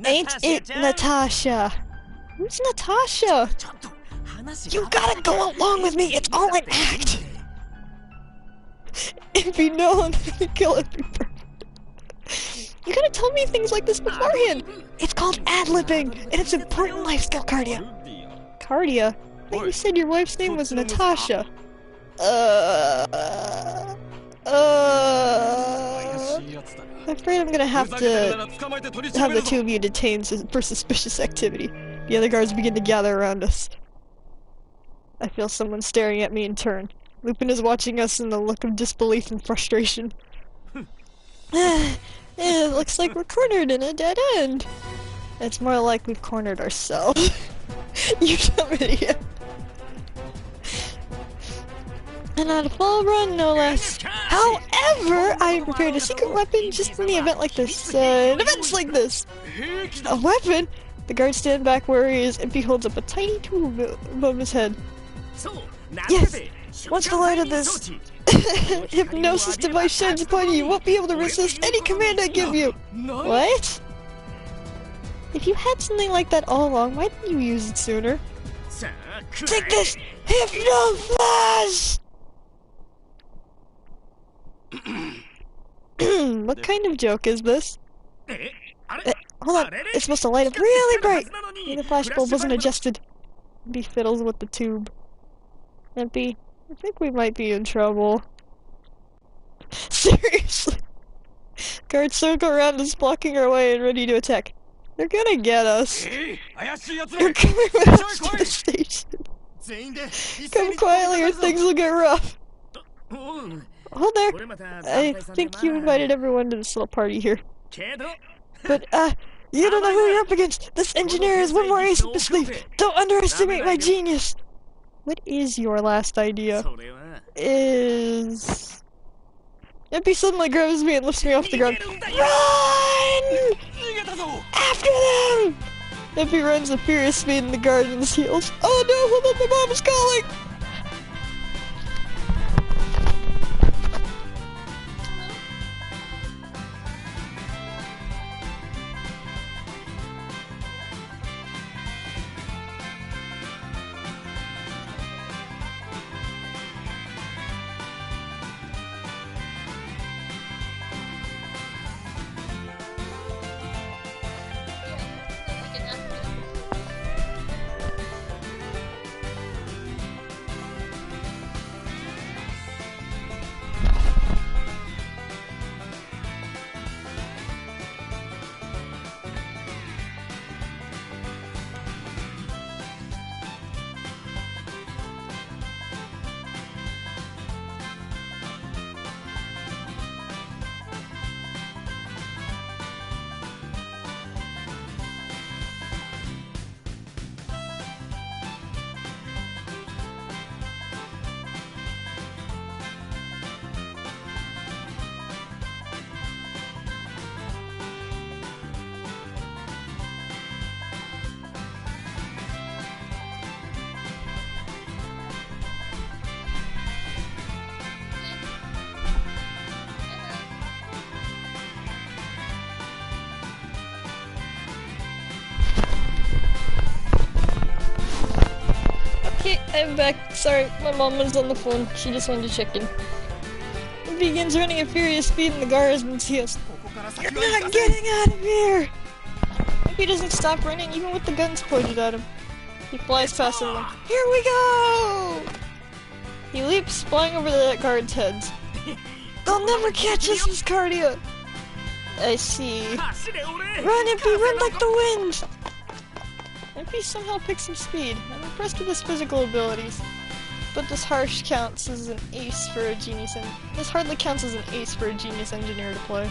Ain't it Natasha? Who's Natasha? You gotta go along with me, it's all an act! Impy, no, I'm gonna kill Impy first. You gotta tell me things like this beforehand! It's called ad-libbing, and it's an important life skill, Cardia. Cardia? I thought you said your wife's name was Natasha. I'm afraid I'm gonna have to have the two of you detained for suspicious activity. The other guards begin to gather around us. I feel someone staring at me in turn. Lupin is watching us in a look of disbelief and frustration. It looks like we're cornered in a dead end. It's more like we've cornered ourselves. You dumb idiot. And on a full run, no less. However, I am prepared a secret weapon just in the event like this. Events like this. A weapon? The guards stand back where he is, and he holds up a tiny tube above his head. Yes! Once the light of this hypnosis device shines upon you, you won't be able to resist any command I give you! What? If you had something like that all along, why didn't you use it sooner? Take this! Hypno-flash! What kind of joke is this? Hold on, it's supposed to light up really bright! The flash bulb wasn't adjusted. Impy fiddles with the tube. Impy, I think we might be in trouble. Seriously! Guards circle around us, blocking our way and ready to attack. They're gonna get us. They're coming with us to the station. Come quietly or things will get rough. Hold there. I think you invited everyone to this little party here. But, you don't know who you're up against. This engineer is one more ace up his sleeve. Don't underestimate my genius. What is your last idea? Impy suddenly grabs me and lifts me off the ground. Run! After them! Impy runs at furious speed in the garden's heels. Oh no, hold on, my mom is calling! I'm back. Sorry, my mom was on the phone. She just wanted to check in. He begins running at furious speed and the GOR husband heals. You're not getting out of here! If he doesn't stop running, even with the guns pointed at him. He flies past them. Here we go! He leaps, flying over the guards' heads. They'll never catch us, Miss Cardia! I see. Run, Impy, run like the wind! Impy somehow picks up speed. I'm impressed with his physical abilities. But this hardly counts as an ace for a genius engineer to play.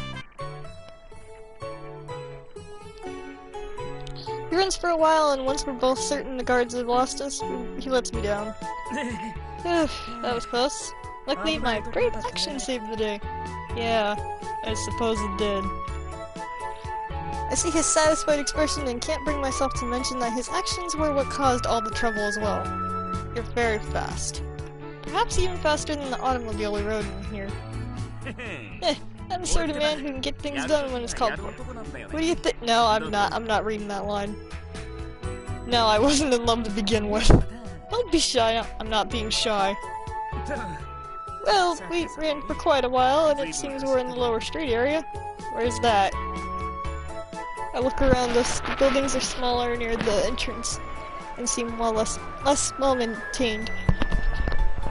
He runs for a while, and once we're both certain the guards have lost us, he lets me down. That was close. Luckily, my brave action saved the day. Yeah, I suppose it did. I see his satisfied expression and can't bring myself to mention that his actions were what caused all the trouble as well. You're very fast. Perhaps even faster than the automobile we rode in here. I'm the sort of man who can get things done when it's called for. What do you think? No, I'm not reading that line. No, I wasn't in love to begin with. Don't be shy. I'm not being shy. Well, we ran for quite a while, and it seems we're in the lower street area. Where's that? I look around us. The buildings are smaller near the entrance, and seem less well maintained.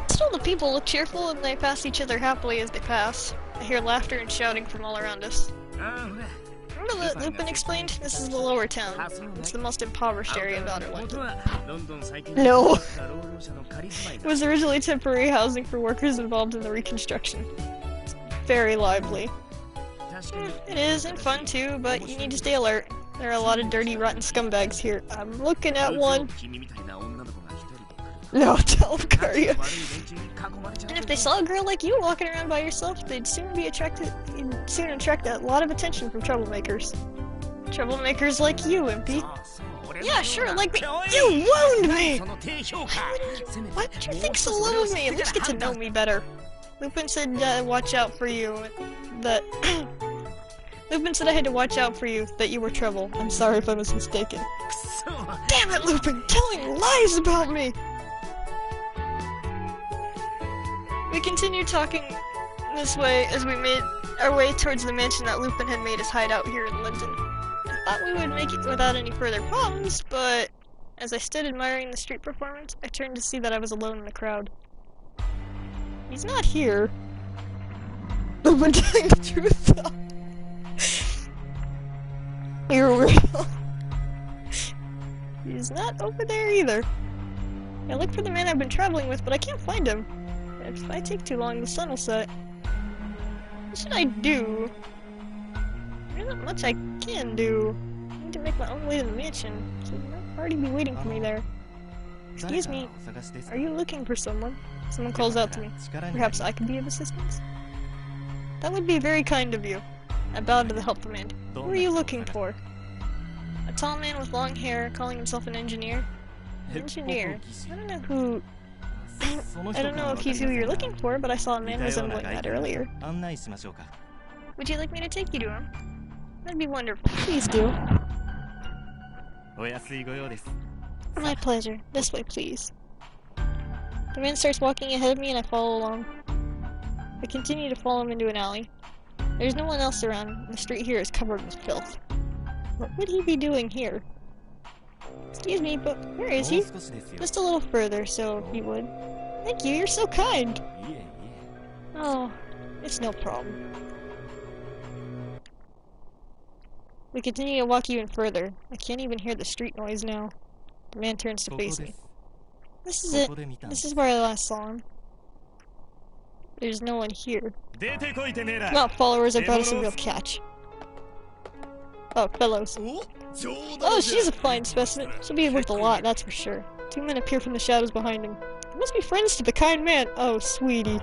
Still, the people look cheerful, and they pass each other happily as they pass. I hear laughter and shouting from all around us. Remember that Lupin explained? This is the lower town. It's the most impoverished area of outer London. No! It was originally temporary housing for workers involved in the reconstruction. It's very lively. It is, and fun too, but you need to stay alert. There are a lot of dirty, rotten scumbags here. I'm looking at one. No, tell them, Karya. And if they saw a girl like you walking around by yourself, they'd soon attract a lot of attention from troublemakers. Troublemakers like you, Impy. Yeah, sure, like me. You wound me! Why would you think so little of me? At least get to know me better. Lupin said, watch out for you. Lupin said I had to watch out for you, that you were trouble. I'm sorry if I was mistaken. Damn it, Lupin! Telling lies about me! We continued talking this way as we made our way towards the mansion that Lupin had made his hideout here in London. I thought we would make it without any further problems, but as I stood admiring the street performance, I turned to see that I was alone in the crowd. He's not here. Lupin, telling the truth, though. You're real. He's not over there either. I look for the man I've been traveling with, but I can't find him. If I take too long, the sun will set. What should I do? There's not much I can do. I need to make my own way to the mansion, so he might already be waiting for me there. Excuse me, are you looking for someone? Someone calls out to me. Perhaps I could be of assistance? That would be very kind of you. I bowed to the help demand. Who are you looking for? A tall man with long hair, calling himself an engineer. Engineer? I don't know who... I don't know if he's who you're looking for, but I saw a man resembling that earlier. Would you like me to take you to him? That'd be wonderful. Please do. My pleasure. This way, please. The man starts walking ahead of me and I follow along. I continue to follow him into an alley. There's no one else around, and the street here is covered with filth. What would he be doing here? Excuse me, but where is he? Just a little further, so if you would. Thank you, you're so kind! Oh, it's no problem. We continue to walk even further. I can't even hear the street noise now. The man turns to face me. This is it. This is where I last saw him. There's no one here. Not followers, I brought us a real catch. Oh, fellows. Oh, she's a fine specimen. She'll be worth a lot, that's for sure. Two men appear from the shadows behind him. They must be friends to the kind man. Oh, sweetie.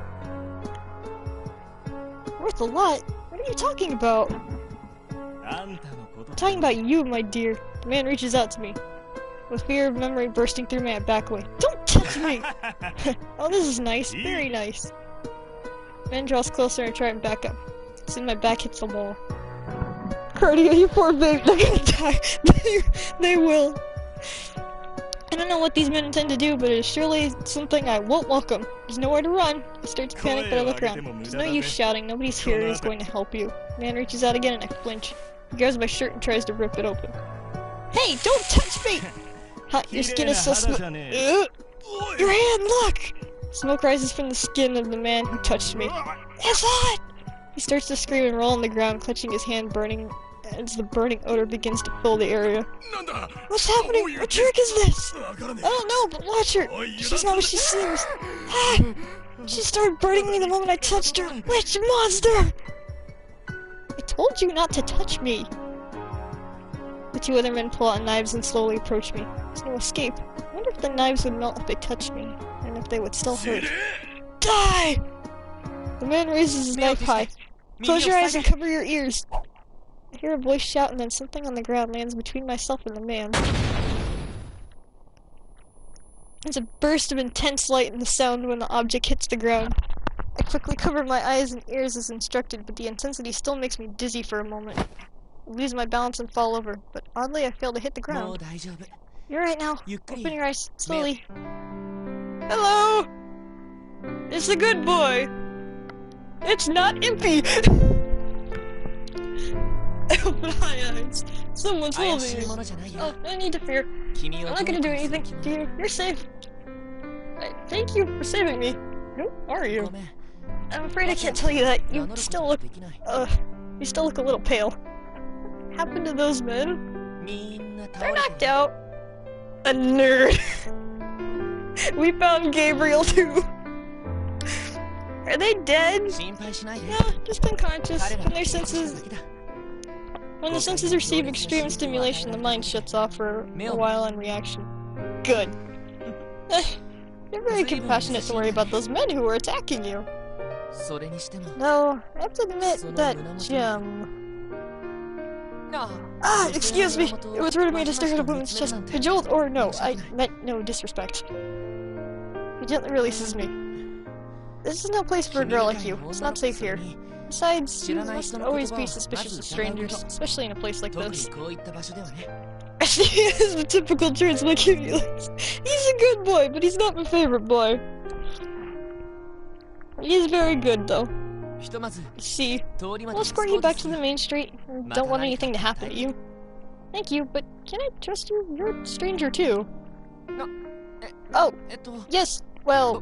Worth a lot? What are you talking about? I'm talking about you, my dear. The man reaches out to me. With fear of memory bursting through me, I back away. Don't touch me! Oh, this is nice. Very nice. The man draws closer and I try and back up. Soon my back hits the wall. Cardia, you poor baby, they're gonna die. They will. I don't know what these men intend to do, but it is surely something I won't welcome. There's nowhere to run. I start to panic, but I look around. There's no use shouting. Nobody's here who's going to help you. The man reaches out again and I flinch. He grabs my shirt and tries to rip it open. Hey, don't touch me! Hot, your skin is so smooth. Your hand, look! Smoke rises from the skin of the man who touched me. It's hot! He starts to scream and roll on the ground, clutching his hand, burning as the burning odor begins to fill the area. What's happening? What trick is this? I don't know, but watch her. She's not what she seems. Ah! She started burning me the moment I touched her. Witch monster! I told you not to touch me. The two other men pull out knives and slowly approach me. There's no escape. I wonder if the knives would melt if they touched me, and if they would still hurt. Die! The man raises his knife high. Close your eyes and cover your ears. I hear a voice shout, and then something on the ground lands between myself and the man. There's a burst of intense light and the sound when the object hits the ground. I quickly cover my eyes and ears as instructed, but the intensity still makes me dizzy for a moment. I lose my balance and fall over, but oddly I fail to hit the ground. You're right now. Open your eyes, slowly. Hello! It's the good boy! It's not Impy! Open my eyes. Someone's holding me. Oh, no need to fear. I'm not gonna do anything to you. You're safe. Thank you for saving me. Who are you? I'm afraid I can't tell you that. You still look a little pale. What happened to those men? They're knocked out. A nerd. We found Gabriel too. Are they dead? No, just unconscious. When the senses receive extreme stimulation, the mind shuts off for a while in reaction. Good. You're very compassionate to worry about those men who were attacking you. No, I have to admit that gem. Ah, excuse me! It was rude of me to stare at a woman's chest. Cajoled, or no, I meant no disrespect. He gently releases me. This is no place for a girl like you. It's not safe here. Besides, you must always be suspicious of strangers, especially in a place like this. He has the typical translocutions. He's a good boy, but he's not my favorite boy. He's very good, though. See, I'll escort you back to the main street. Don't want anything to happen to you. Thank you, but can I trust you? You're a stranger, too. Oh, yes, well,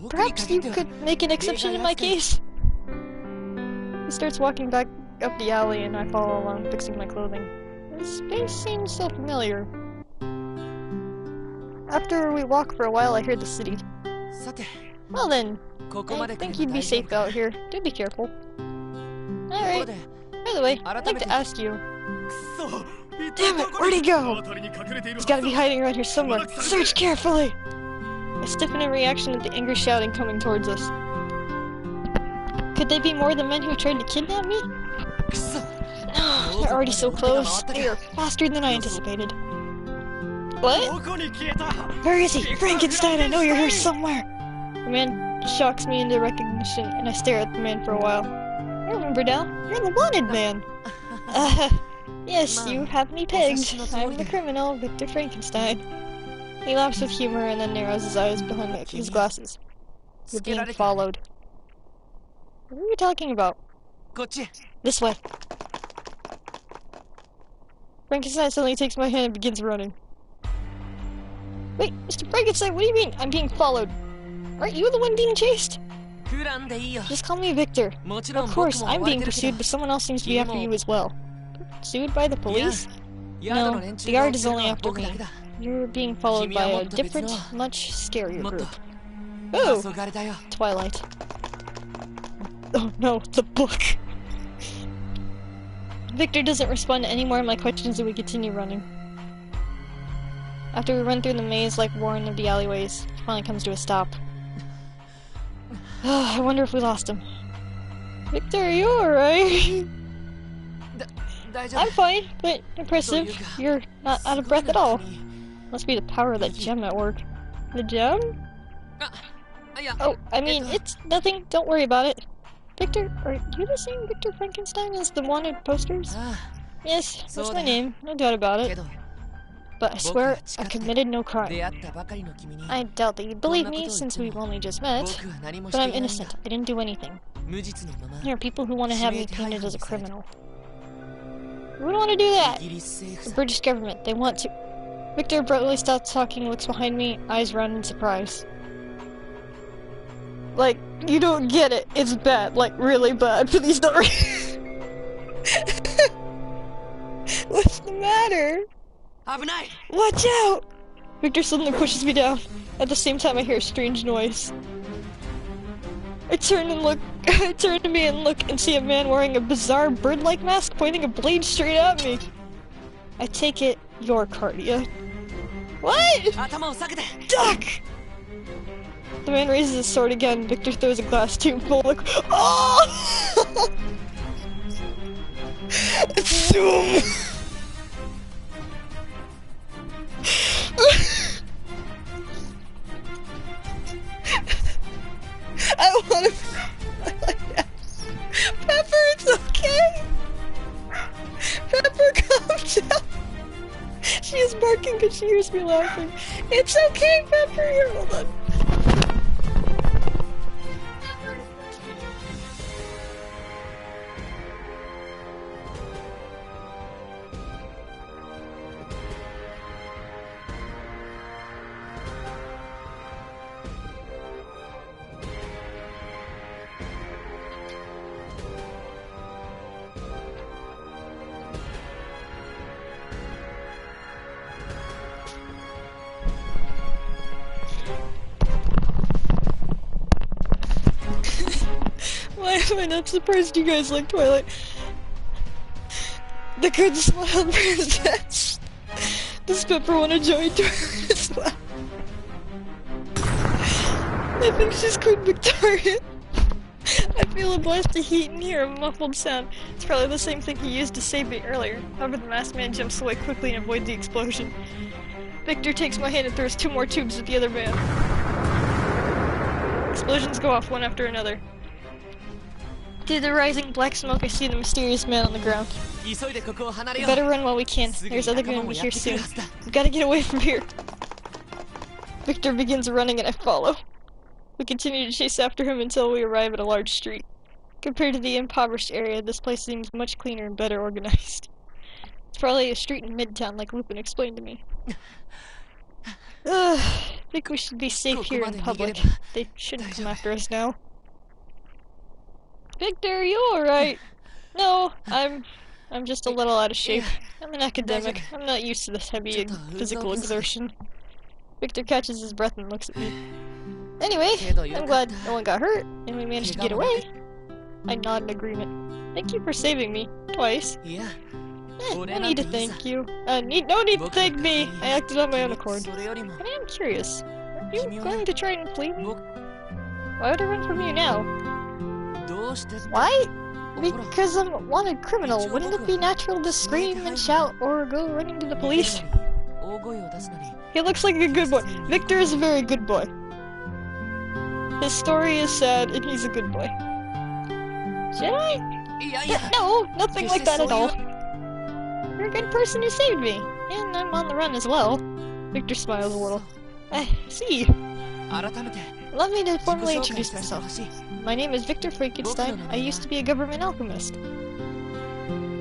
perhaps you could make an exception in my case? He starts walking back up the alley and I follow along, fixing my clothing. His face seems so familiar. After we walk for a while, I hear the city. Well then, I think you'd be safe out here. Do be careful. Alright. By the way, I'd like to ask you. Damn it, where'd he go? He's gotta be hiding around here somewhere. Search carefully! I stiffen in reaction at the angry shouting coming towards us. Could they be more the men who tried to kidnap me? No, they're already so close. They are faster than I anticipated. What? Where is he? Frankenstein, I know you're here somewhere! The man shocks me into recognition, and I stare at the man for a while. I remember now. You're the wanted man! Yes, you have me pegged. I'm the criminal, Victor Frankenstein. He laughs with humor and then narrows his eyes behind his glasses. You're being followed. What are you talking about? This way. Frankenstein suddenly takes my hand and begins running. Wait, Mr. Frankenstein, what do you mean? I'm being followed. Aren't you the one being chased? Just call me Victor. Of course, I'm being pursued, but someone else seems to be after you as well. Pursued by the police? No, the guard is only after me. You're being followed by a different, much scarier group. Oh! Twilight. Oh no, the book! Victor doesn't respond to any more of my questions and we continue running. After we run through the maze-like warren of the alleyways, it finally comes to a stop. I wonder if we lost him. Victor, are you alright? I'm fine, but impressive. You're not out of breath at all. Must be the power of that gem at work. The gem? Oh, I mean, it's nothing. Don't worry about it. Victor, are you the same Victor Frankenstein as the wanted posters? Yes, that's my name. No doubt about it. but I swear I committed no crime. I doubt that you believe me since we've only just met, but I'm innocent. I didn't do anything. There are people who want to have me painted as a criminal. We don't want to do that! The British government, they want to. Victor abruptly stops talking, looks behind me, eyes round in surprise. Like, you don't get it. It's bad. Like, really bad. Please don't read. What's the matter? Watch out! Victor suddenly pushes me down. At the same time, I hear a strange noise. I turn to me and look and see a man wearing a bizarre bird-like mask pointing a blade straight at me. I take it, you're Cardia. What? Duck! The man raises his sword again. Victor throws a glass tube full of oh! Zoom! I wanna like that. Pepper, it's okay! Pepper, calm down! She is barking because she hears me laughing. It's okay, Pepper! Here, hold on. Why am I not surprised you guys like Twilight? The good smile princess. Does Pepper want to join Twilight as well? I think she's Queen Victoria. I feel a blast of heat and hear a muffled sound. It's probably the same thing he used to save me earlier. However, the masked man jumps away quickly and avoids the explosion. Victor takes my hand and throws 2 more tubes at the other man. Explosions go off one after another. Through the rising black smoke, I see the mysterious man on the ground. We better run while we can. There's other gonna be here soon. We've gotta get away from here. Victor begins running and I follow. We continue to chase after him until we arrive at a large street. Compared to the impoverished area, this place seems much cleaner and better organized. It's probably a street in Midtown, like Lupin explained to me. I think we should be safe here in public. They shouldn't come after us now. Victor, are you alright? No, I'm just a little out of shape. I'm an academic. I'm not used to this heavy physical exertion. Victor catches his breath and looks at me. Anyway, I'm glad no one got hurt, and we managed to get away. I nod in agreement. Thank you for saving me. Twice. No need to thank you. No need to thank me! I acted on my own accord. But I am curious. Are you going to try and flee me? Why would I run from you now? Why? Because I'm a wanted criminal. Wouldn't it be natural to scream and shout or go running to the police? He looks like a good boy. Victor is a very good boy. His story is sad and he's a good boy. Should I? No, nothing like that at all. You're a good person who saved me. And I'm on the run as well. Victor smiles a little. I see. Allow me to formally introduce myself. My name is Victor Frankenstein. I used to be a government alchemist.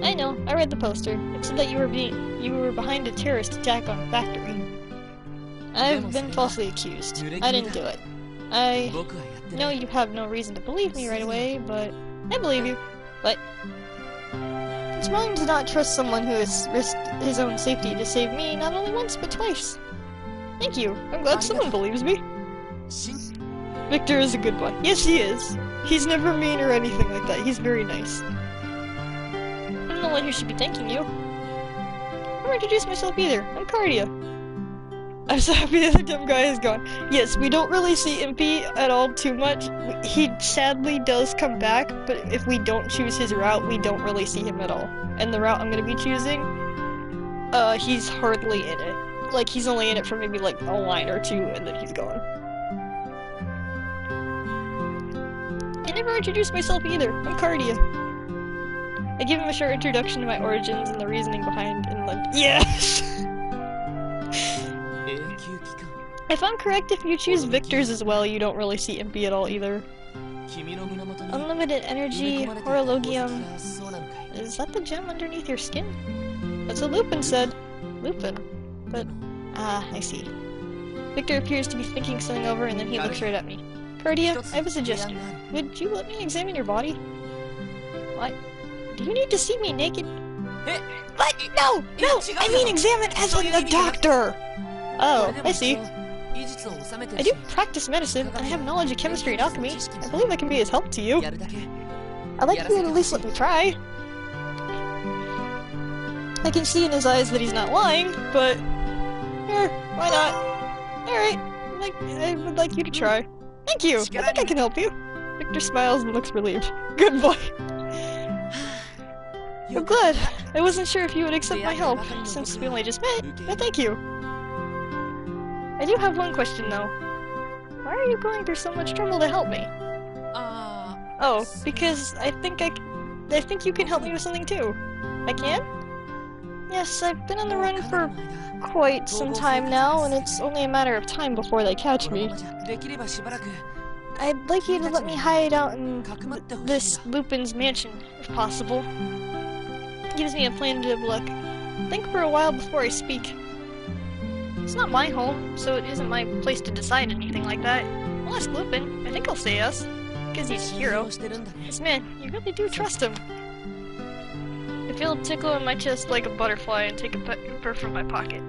I know, I read the poster. It said that you were behind a terrorist attack on a factory. I've been falsely accused. I didn't do it. I know you have no reason to believe me right away, but I believe you. But it's wrong to not trust someone who has risked his own safety to save me not only once, but twice. Thank you. I'm glad someone believes me. Victor is a good boy. Yes, he is. He's never mean or anything like that. He's very nice. I'm the one who should be thanking you. I never introduced myself either. I'm Cardia. I'm so happy the other dumb guy is gone. Yes, we don't really see Impy at all too much. He sadly does come back, but if we don't choose his route, we don't really see him at all. And the route I'm gonna be choosing, he's hardly in it. Like, he's only in it for maybe like a line or two, and then he's gone. I never introduced myself either. I'm Cardia. I give him a short introduction to my origins and the reasoning behind Inland. Yes! If I'm correct, if you choose Victor's as well, you don't really see Impy at all either. Unlimited energy, horologium. Is that the gem underneath your skin? That's what Lupin said. Lupin? But, I see. Victor appears to be thinking something over and then he looks right at me. Cardia, I have a suggestion. Would you let me examine your body? What? Do you need to see me naked? What? No! No! I mean examine as in the doctor! Oh, I see. I do practice medicine, and I have knowledge of chemistry and alchemy. I believe I can be as help to you. I'd like you to at least let me try. I can see in his eyes that he's not lying, but... Sure, why not? Alright, I would like you to try. Thank you! I think I can help you. Victor smiles and looks relieved. Good boy. I'm glad. I wasn't sure if you would accept my help, since we only just met, but thank you. I do have one question though. Why are you going through so much trouble to help me? Oh, because I think you can help me with something too. I can? Yes, I've been on the run for quite some time now, and it's only a matter of time before they catch me. I'd like you to let me hide out in this Lupin's mansion, if possible. It gives me a plaintive look. Think for a while before I speak. It's not my home, so it isn't my place to decide anything like that. I'll ask Lupin. I think he'll say yes. Because he's a hero. This man, you really do trust him. I feel a tickle in my chest like a butterfly and take a paper from my pocket.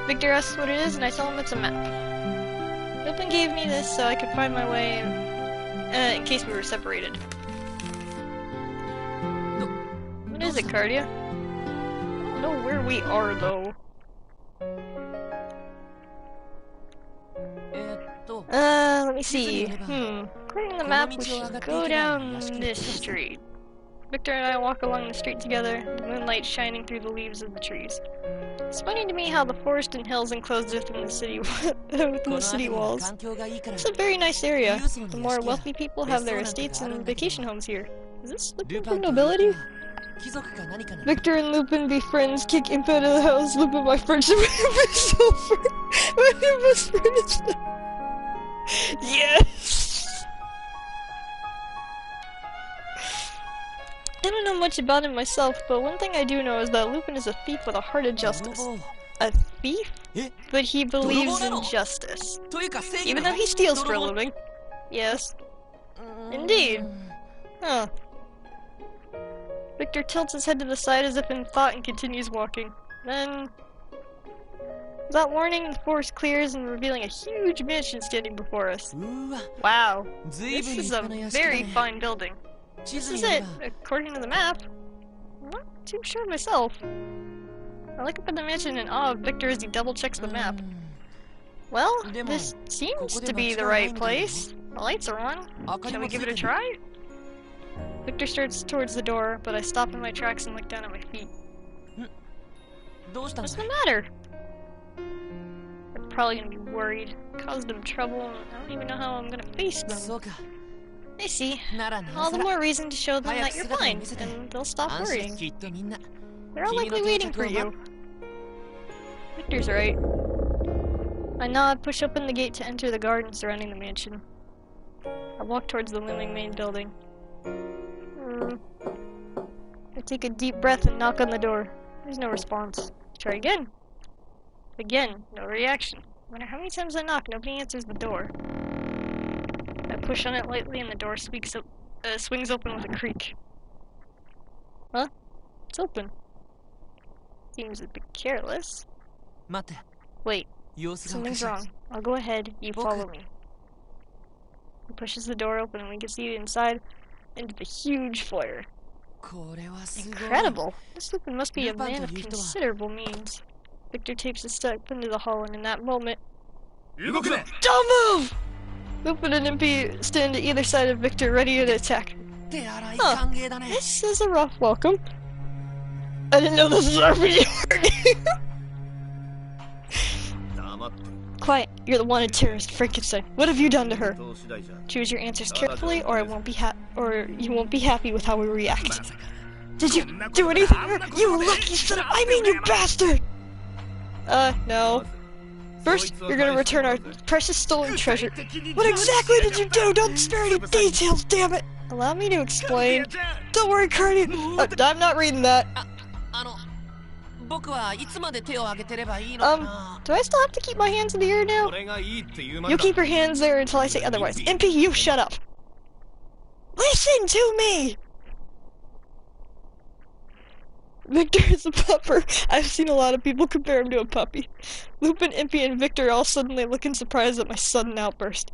Victor asks what it is, and I tell him it's a map. Lupin gave me this so I could find my way in case we were separated. What is it, Cardia? I don't know where we are, though. Let me see. According to the map, we should go down this street. Victor and I walk along the street together, the moonlight shining through the leaves of the trees. It's funny to me how the forest and hills enclosed within the city walls. It's a very nice area. The more wealthy people have their estates and vacation homes here. Is this Lupin from nobility? Victor and Lupin be friends, kick Imp out of the house, Lupin my friendship is over. My best friend is... Yes! I don't know much about him myself, but one thing I do know is that Lupin is a thief with a heart of justice. A thief? But he believes in justice. Even though he steals for a living. Yes. Indeed. Huh. Victor tilts his head to the side as if in thought and continues walking. Then... without warning, the forest clears and revealing a huge mansion standing before us. Wow. This is a very fine building. This is it, according to the map. I'm not too sure myself. I look up at the mansion in awe of Victor as he double-checks the map. Well, this seems to be the right place. The lights are on. Shall we give it a try? Victor starts towards the door, but I stop in my tracks and look down at my feet. What's the matter? They're probably gonna be worried. Caused them trouble, and I don't even know how I'm gonna face them. I see. All the more reason to show them that you're fine, and they'll stop worrying. They're all likely waiting for you. Victor's right. I nod, push open the gate to enter the garden surrounding the mansion. I walk towards the looming main building. I take a deep breath and knock on the door. There's no response. Try again. Again, no reaction. No matter how many times I knock, nobody answers the door. I push on it lightly and the door swings open with a creak. Huh? It's open. Seems a bit careless. Wait, something's wrong. I'll go ahead, you follow me. He pushes the door open and we can see inside into the huge foyer. Incredible! This Lupin must be a man of considerable means. Victor takes a step into the hall and in that moment... Don't move! Lupin and Impy stand to either side of Victor, ready to attack. Huh. This is a rough welcome. I didn't know this was RPG. Quiet. You're the wanted terrorist, Frankenstein. What have you done to her? Choose your answers carefully, or you won't be happy with how we react. Did you do anything to her? You lucky son of... I mean, you bastard! No. First, you're gonna return our precious stolen treasure. What exactly did you do? Don't spare any details, damn it! Allow me to explain. Don't worry, Cardia. I'm not reading that. Do I still have to keep my hands in the air now? You keep your hands there until I say otherwise. MP, you shut up. Listen to me! Victor is a pupper. I've seen a lot of people compare him to a puppy. Lupin, Impy, and Victor all suddenly looking surprised at my sudden outburst.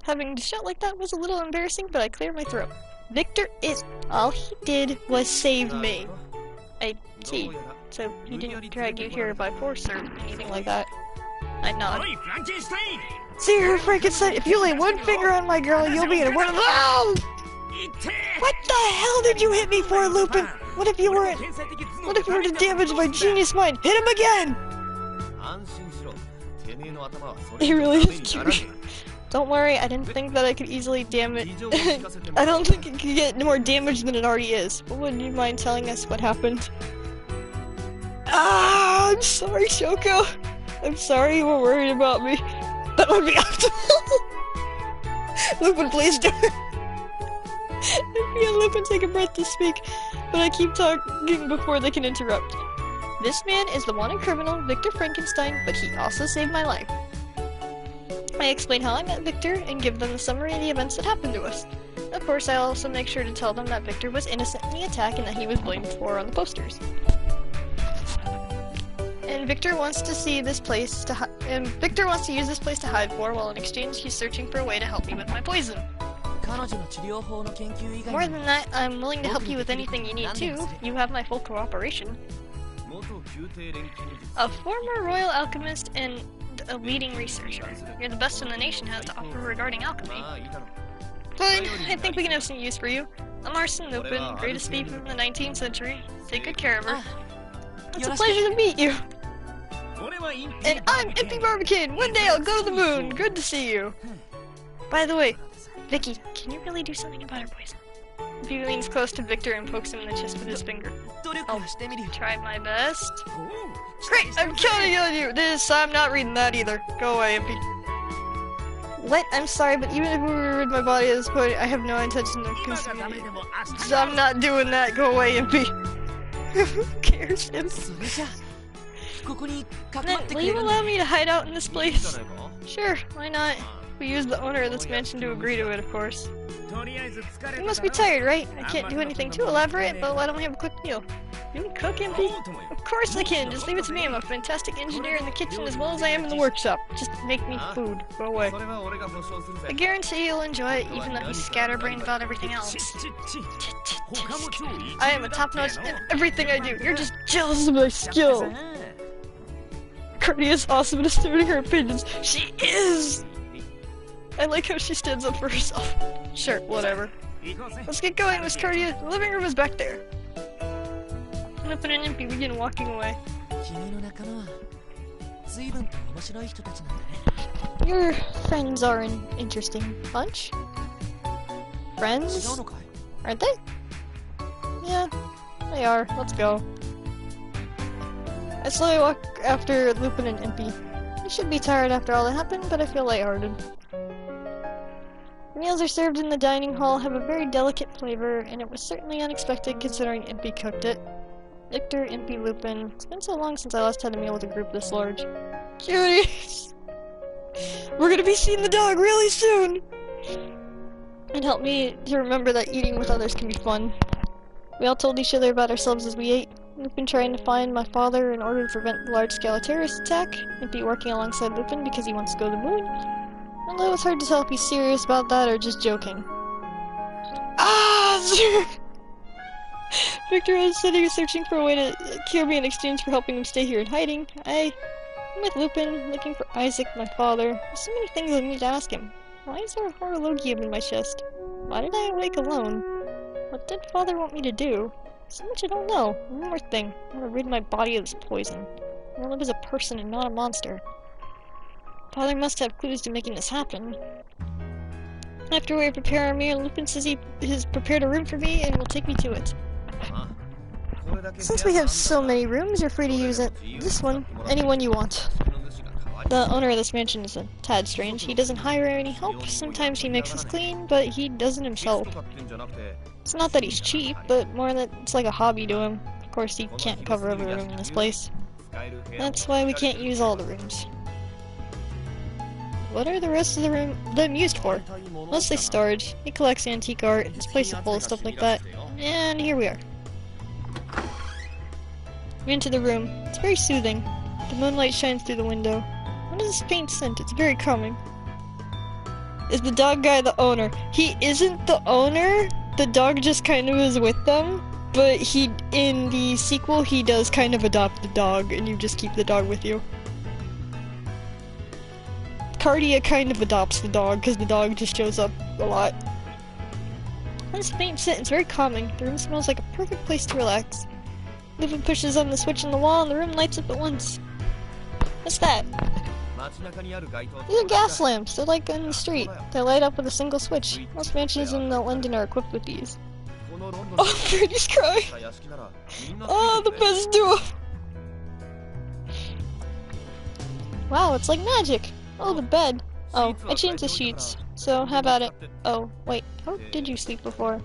Having to shout like that was a little embarrassing, but I cleared my throat. Victor is... all he did was save me. I see. So he didn't drag you here by force or anything like that. I nod. See her, Frankenstein, if you lay one finger on my girl, you'll be in one of those! What the hell did you hit me for, Lupin? What if you were to damage my genius mind? Hit him again! He really is cute. Don't worry, I didn't think that I could easily damage. I don't think it could get more damage than it already is. But would you mind telling us what happened? Ah, I'm sorry, Shoko. I'm sorry you were worried about me. That would be optimal. Lupin, please do it. Impy and Lupin take a breath to speak, but I keep talking before they can interrupt. This man is the wanted criminal, Victor Frankenstein, but he also saved my life. I explain how I met Victor and give them the summary of the events that happened to us. Of course, I also make sure to tell them that Victor was innocent in the attack and that he was blamed for on the posters. And Victor wants to see this place to Victor wants to use this place to hide for, while in exchange he's searching for a way to help me with my poison. More than that, I'm willing to help you with anything you need too. You have my full cooperation. A former royal alchemist and a leading researcher. You're the best in the nation has to offer regarding alchemy. Fine, I think we can have some use for you. I'm Arsene Lupin, greatest thief in the 19th century. Take good care of her. It's a pleasure to meet you. And I'm Impy Barbican. One day I'll go to the moon. Good to see you. By the way, Vicky, can you really do something about her poison? He leans close to Victor and pokes him in the chest with his finger. I'll try my best. Great, I'm counting on you. I'm not reading that either. Go away, Impy. What? I'm sorry, but even if we were rid my body at this point, I have no intention of consuming it. So I'm not doing that. Go away, Impy. Who cares, Imp? Then, will you allow me to hide out in this place? Sure, why not? We use the owner of this mansion to agree to it, of course. You must be tired, right? I can't do anything too elaborate, but why don't we have a quick meal? You can cook, Impy? Of course I can! Just leave it to me. I'm a fantastic engineer in the kitchen as well as I am in the workshop. Just make me food. Go away. I guarantee you'll enjoy it, even though he's scatterbrained about everything else. I am a top-notch in everything I do. You're just jealous of my skill. Cardia is awesome at asserting her opinions. She is! I like how she stands up for herself. Sure, whatever. Let's get going, Miss Cardia. The living room is back there. Lupin and Impy begin walking away. Your friends are an interesting bunch. Friends? Aren't they? Yeah, they are. Let's go. I slowly walk after Lupin and Impy. I should be tired after all that happened, but I feel lighthearted. Meals are served in the dining hall, have a very delicate flavor, and it was certainly unexpected considering Impy cooked it. Victor, Impy, Lupin. It's been so long since I last had a meal with a group this large. Cuties! We're gonna be seeing the dog really soon! It helped me to remember that eating with others can be fun. We all told each other about ourselves as we ate. Lupin trying to find my father in order to prevent the large-scale terrorist attack. Impy working alongside Lupin because he wants to go to the moon. Although it's hard to tell if he's serious about that or just joking. Ah! Victor is sitting searching for a way to cure me in exchange for helping him stay here in hiding. I'm with Lupin, looking for Isaac, my father. There's so many things I need to ask him. Why is there a horologium in my chest? Why did I awake alone? What did father want me to do? So much I don't know. One more thing. I want to rid my body of this poison. I want to live as a person and not a monster. Father must have clues to making this happen. After we prepare our meal, Lupin says he has prepared a room for me and will take me to it. Since we have so many rooms, you're free to use it. This one, any one you want. The owner of this mansion is a tad strange. He doesn't hire any help. Sometimes he makes us clean, but he does it himself. It's not that he's cheap, but more that it's like a hobby to him. Of course, he can't cover every room in this place. That's why we can't use all the rooms. What are the rest of the room used for? Mostly storage. He collects antique art. This place is full of stuff like that. And here we are. We enter the room. It's very soothing. The moonlight shines through the window. What is this faint scent? It's very calming. Is the dog guy the owner? He isn't the owner. The dog just kind of is with them. But in the sequel, he does kind of adopt the dog, and you just keep the dog with you. Cardia kind of adopts the dog, because the dog just shows up a lot. This faint scent is very calming. The room smells like a perfect place to relax. Lupin pushes on the switch in the wall, and the room lights up at once. What's that? These are gas lamps. They're like on the street. They light up with a single switch. Most mansions in London are equipped with these. Oh, Freddy's crying! Oh, the best duo! Wow, it's like magic! Oh, the bed. Oh, I changed the sheets. So, how about it? Oh, wait, how did you sleep before?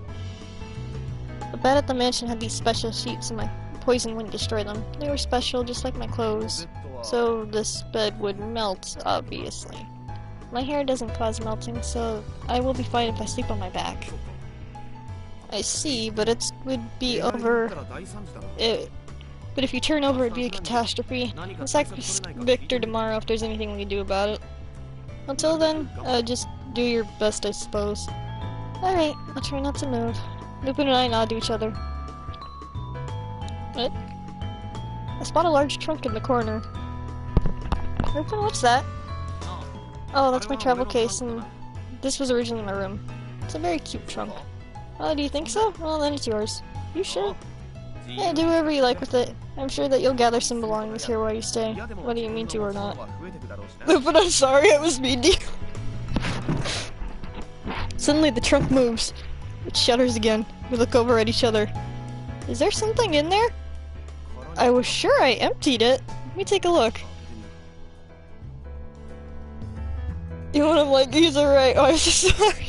The bed at the mansion had these special sheets, and my poison wouldn't destroy them. They were special, just like my clothes. So, this bed would melt, obviously. My hair doesn't cause melting, so I will be fine if I sleep on my back. I see, but it would be over. But if you turn over, it'd be a catastrophe. I'll sacrifice Victor tomorrow if there's anything we can do about it. Until then, just do your best, I suppose. Alright, I'll try not to move. Lupin and I nod to each other. What? I spot a large trunk in the corner. Lupin, what's that? Oh, that's my travel case, and this was originally my room. It's a very cute trunk. Oh, do you think so? Well, then it's yours. You sure? Yeah, do whatever you like with it. I'm sure that you'll gather some belongings here while you stay, whether you mean to or not. Lupin, I'm sorry, I was mean to you. Suddenly the trunk moves. It shudders again. We look over at each other. Is there something in there? I was sure I emptied it. Let me take a look. You know what I'm like, he's alright. Oh, I'm so sorry.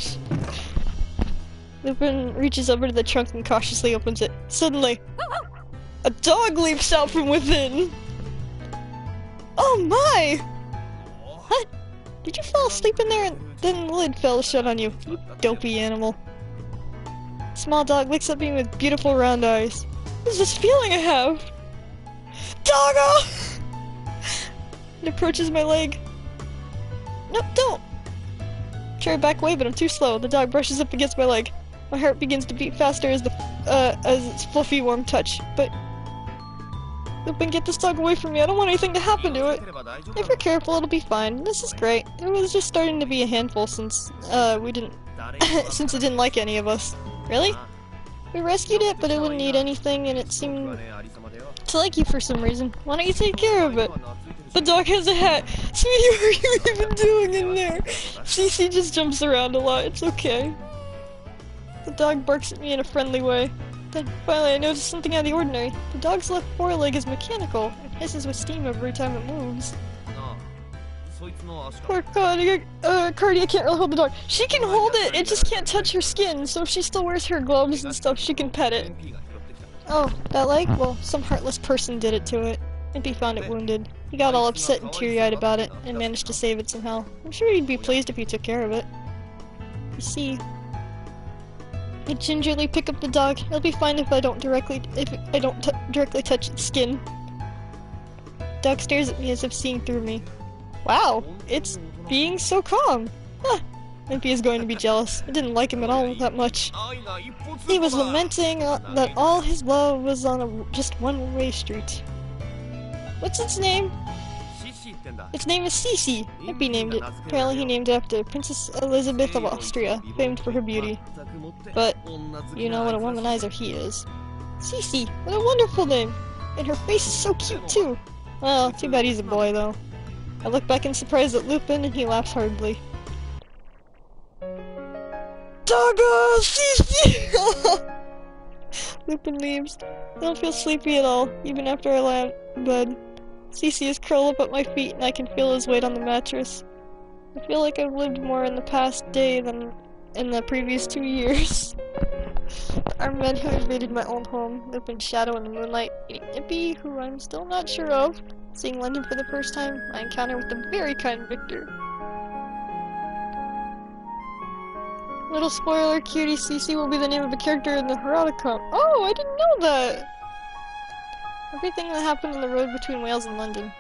Lupin reaches over to the trunk and cautiously opens it. Suddenly, a dog leaps out from within! Oh my! What? Did you fall asleep in there and then the lid fell shut on you? You dopey animal. Small dog looks at me with beautiful round eyes. What is this feeling I have? Doggo! It approaches my leg. No, don't! Try to back away, but I'm too slow. The dog brushes up against my leg. My heart begins to beat faster as its fluffy, warm touch. But Lupin, get this dog away from me. I don't want anything to happen to it. If you're careful, it'll be fine. This is great. It was just starting to be a handful since we didn't since it didn't like any of us. Really? We rescued it, but it wouldn't eat anything, and it seemed to like you for some reason. Why don't you take care of it? The dog has a hat. Sweetie, what are you even doing in there? Cece just jumps around a lot. It's okay. The dog barks at me in a friendly way. Then, finally, I noticed something out of the ordinary. The dog's left foreleg is mechanical. It hisses with steam every time it moves. Poor Cardia. Cardia can't really hold the dog. She can hold it, it just can't touch her skin, so if she still wears her gloves and stuff, she can pet it. Oh, that leg? Well, some heartless person did it to it. Impy found it wounded. He got all upset and teary-eyed about it, and managed to save it somehow. I'm sure he'd be pleased if you took care of it. You see, I gingerly pick up the dog. It'll be fine if I don't directly touch its skin. Dog stares at me as if seeing through me. Wow, it's being so calm. Huh. Impy is going to be jealous. I didn't like him at all that much. He was lamenting that all his love was on just one-way street. What's its name? Its name is Cece. Impy named it. Apparently he named it after Princess Elizabeth of Austria, famed for her beauty. But, you know what a womanizer he is. Cece, what a wonderful name! And her face is so cute too! Well, too bad he's a boy though. I look back in surprise at Lupin and he laughs hardly. Doggo! Cece! Lupin leaves. I don't feel sleepy at all, even after I lie in bed. Cece is curled up at my feet and I can feel his weight on the mattress. I feel like I've lived more in the past day than in the previous 2 years. The armed men who invaded my old home live in shadow in the moonlight, eating Nippy, who I'm still not sure of. Seeing London for the first time, my encounter with the very kind Victor. Little spoiler, cutie Cece will be the name of a character in the erotica. Oh, I didn't know that! Everything that happened on the road between Wales and London.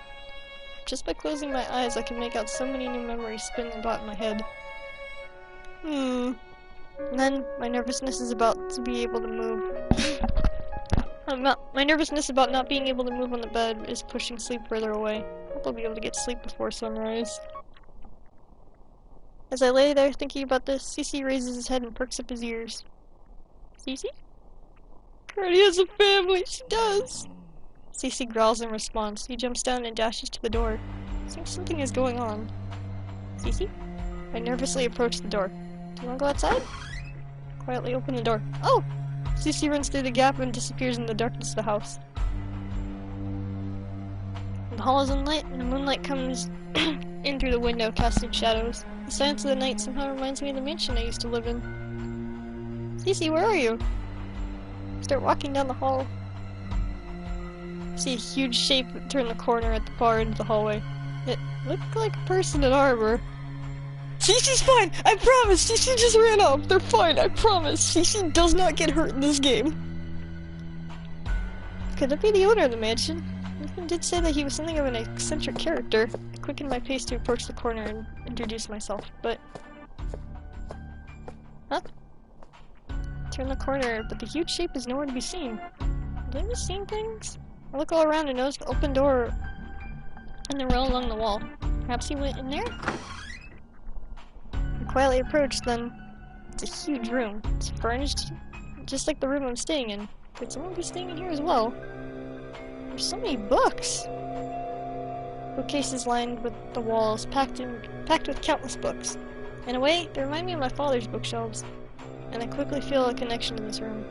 Just by closing my eyes, I can make out so many new memories spinning about in my head. And then, my nervousness is about to be able to move. My nervousness about not being able to move on the bed is pushing sleep further away. I hope I'll be able to get sleep before sunrise. As I lay there thinking about this, Cece raises his head and perks up his ears. Cece? Cardi has a family, she does! Cece growls in response. He jumps down and dashes to the door. Seems something is going on. Cece? I nervously approach the door. Do you want to go outside? Quietly open the door. Oh! Cece runs through the gap and disappears in the darkness of the house. The hall is unlit, and the moonlight comes in through the window, casting shadows. The silence of the night somehow reminds me of the mansion I used to live in. Cece, where are you? Start walking down the hall. See a huge shape turn the corner at the far end of the hallway. It looked like a person in armor. Cece's fine! I promise! Cece just ran off! They're fine, I promise! Cece does not get hurt in this game. Could it be the owner of the mansion? Nathan did say that he was something of an eccentric character. I quickened my pace to approach the corner and introduce myself, but... Huh? Turn the corner, but the huge shape is nowhere to be seen. Did I miss seeing things? I look all around and notice the open door in the rail along the wall. Perhaps he went in there? I quietly approached, then it's a huge room. It's furnished just like the room I'm staying in. Could someone be staying in here as well? There's so many books! Bookcases lined with the walls, packed with countless books. In a way, they remind me of my father's bookshelves, and I quickly feel a connection in this room.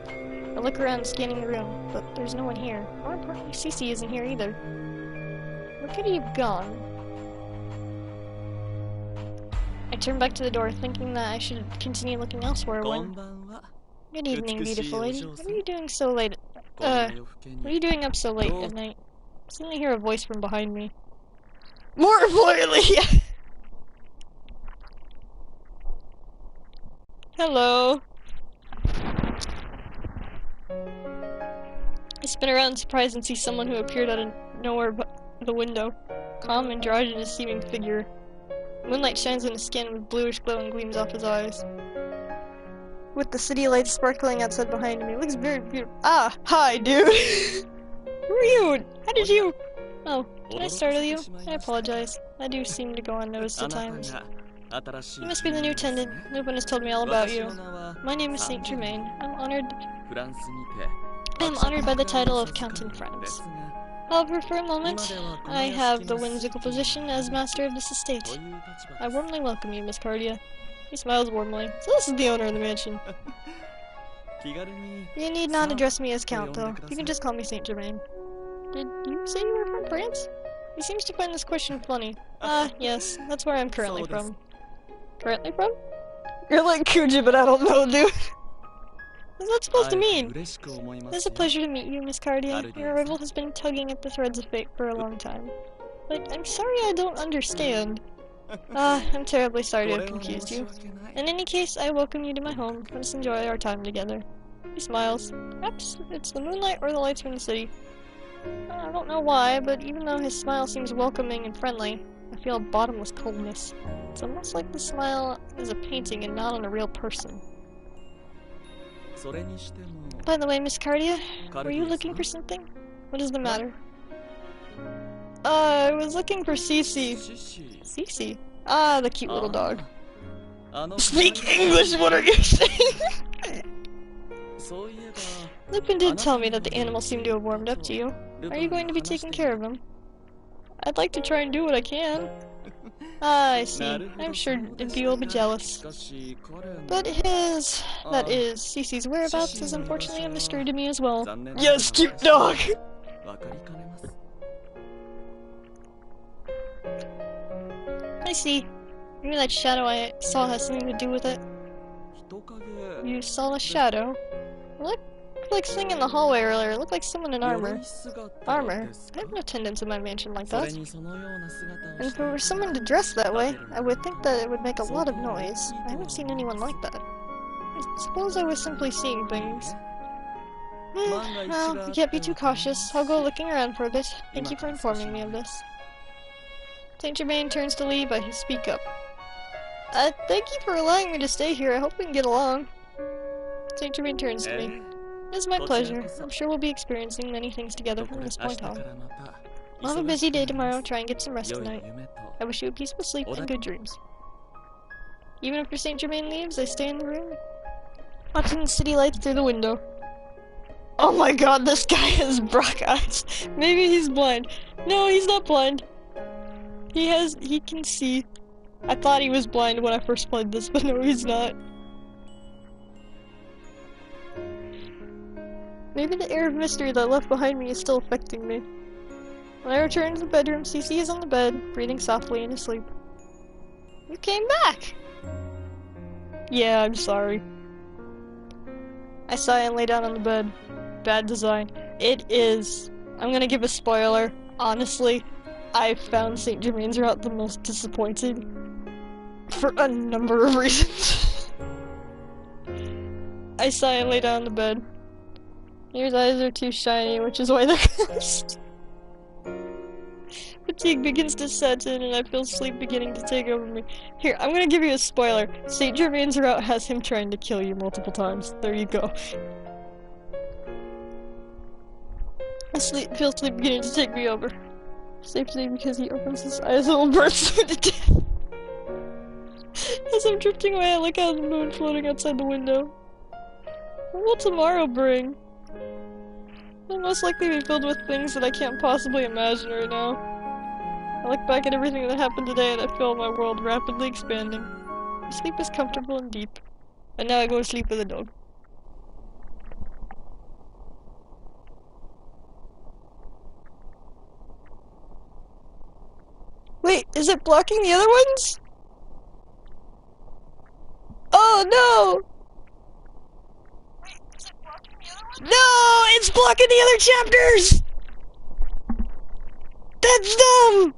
I look around, scanning the room, but there's no one here. More importantly, Cece isn't here either. Where could he have gone? I turn back to the door, thinking that I should continue looking elsewhere when... Good evening, beautiful lady. What are you doing so late? What are you doing up so late at night? I suddenly hear a voice from behind me. More importantly! Hello. I spin around surprised and see someone who appeared out of nowhere but the window. Calm, androgynous seeming figure. Moonlight shines on his skin with bluish glow and gleams off his eyes. With the city lights sparkling outside behind me, it looks very beautiful. Ah, hi, dude! Who are you? How did you... Oh, did I startle you? I apologize. I do seem to go unnoticed at times. You must be the new attendant. No one has told me all about you. My name is Saint Germain. I am honored by the title of Count in France. However, for a moment, I have the whimsical position as master of this estate. I warmly welcome you, Miss Cardia. He smiles warmly. So this is the owner of the mansion. You need not address me as Count, though. You can just call me Saint Germain. Did you say you were from France? He seems to find this question funny. Ah, yes, that's where I'm currently from. Currently from? You're like Kuja, but I don't know, dude. What's that supposed to mean? It's a pleasure to meet you, Miss Cardia. Your arrival has been tugging at the threads of fate for a long time. But I'm sorry I don't understand. I'm terribly sorry to have confused you. In any case, I welcome you to my home. Let us enjoy our time together. He smiles. Perhaps it's the moonlight or the lights from the city. I don't know why, but even though his smile seems welcoming and friendly, I feel a bottomless coldness. It's almost like the smile is a painting and not on a real person. By the way, Miss Cardia, were you looking for something? What is the matter? I was looking for Cece. Cece? Ah, the cute little dog. Speak English, what are you saying? Lupin did tell me that the animal seemed to have warmed up to you. Are you going to be taking care of him? I'd like to try and do what I can. Ah, I see. I'm sure Dimpy will be jealous. But that is, Cece's whereabouts is unfortunately a mystery to me as well. Yes, cute dog! I see. Maybe that shadow I saw has something to do with it. You saw a shadow? Looked like something in the hallway earlier. It looked like someone in armor. Armor? I have no attendants in my mansion like that. And if it were someone to dress that way, I would think that it would make a lot of noise. I haven't seen anyone like that. I suppose I was simply seeing things. Well, you can't be too cautious. I'll go looking around for a bit. Thank you for informing me of this. Saint Germain turns to leave, I speak up. Thank you for allowing me to stay here. I hope we can get along. Saint Germain turns to me. It is my pleasure. I'm sure we'll be experiencing many things together from this point on. I'll have a busy day tomorrow. Try and get some rest tonight. I wish you a peaceful sleep and good dreams. Even after Saint Germain leaves, I stay in the room, watching the city lights through the window. Oh my god, this guy has Brock eyes. Maybe he's blind. No, he's not blind. He can see. I thought he was blind when I first played this, but no, he's not. Maybe the air of mystery that I left behind me is still affecting me. When I return to the bedroom, Cece is on the bed, breathing softly and asleep. You came back! Yeah, I'm sorry. I sigh and lay down on the bed. Bad design. It is. I'm gonna give a spoiler. Honestly, I found St. Germain's route the most disappointing. For a number of reasons. I sigh and lay down on the bed. Your eyes are too shiny, which is why they're closed. Fatigue begins to set in, and I feel sleep beginning to take over me. Here, I'm gonna give you a spoiler. St. Germain's route has him trying to kill you multiple times. There you go. I feel sleep beginning to take me over. Safety because he opens his eyes and will burst me to death. As I'm drifting away, I look out at the moon floating outside the window. What will tomorrow bring? It'll most likely be filled with things that I can't possibly imagine right now. I look back at everything that happened today and I feel my world rapidly expanding. My sleep is comfortable and deep. And now I go to sleep with a dog. Wait, is it blocking the other ones? Oh no! No! It's blocking the other chapters! That's dumb!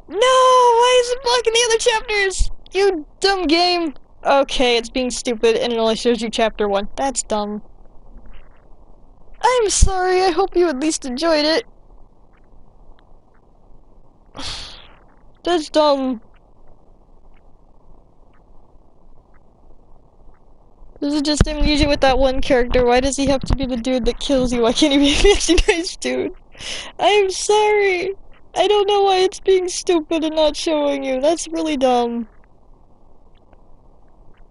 No! Why is it blocking the other chapters? You dumb game! Okay, it's being stupid and it only shows you chapter 1. That's dumb. I'm sorry, I hope you at least enjoyed it. That's dumb. This is just amnesia with that one character. Why does he have to be the dude that kills you? Why can't he be a fancy nice dude? I'm sorry. I don't know why it's being stupid and not showing you. That's really dumb.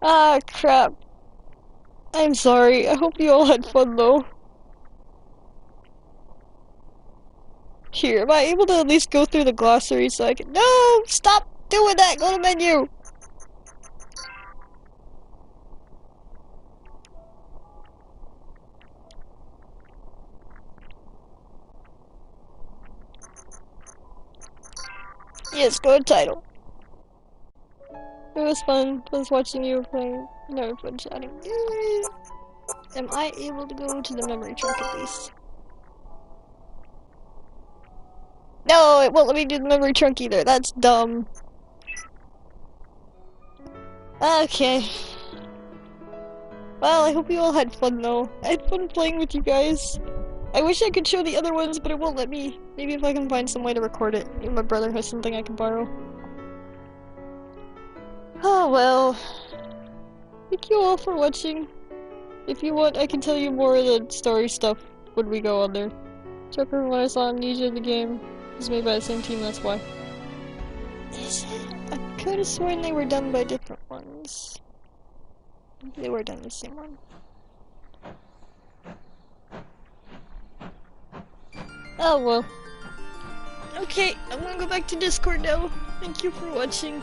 Ah, crap. I'm sorry. I hope you all had fun though. Here, am I able to at least go through the glossary so I can— No! Stop doing that! Go to menu! Yes, go to title. It was fun. I was watching you playing. No fun chatting. Yay. Am I able to go to the memory trunk at least? No, it won't let me do the memory trunk either. That's dumb. Okay. Well, I hope you all had fun though. I had fun playing with you guys. I wish I could show the other ones, but it won't let me. Maybe if I can find some way to record it. Maybe my brother has something I can borrow. Oh well. Thank you all for watching. If you want, I can tell you more of the story stuff when we go on there. Check out when I saw Amnesia, the game is made by the same team, that's why. Is it? I could have sworn they were done by different ones. They were done the same one. Oh well. Okay, I'm gonna go back to Discord now. Thank you for watching.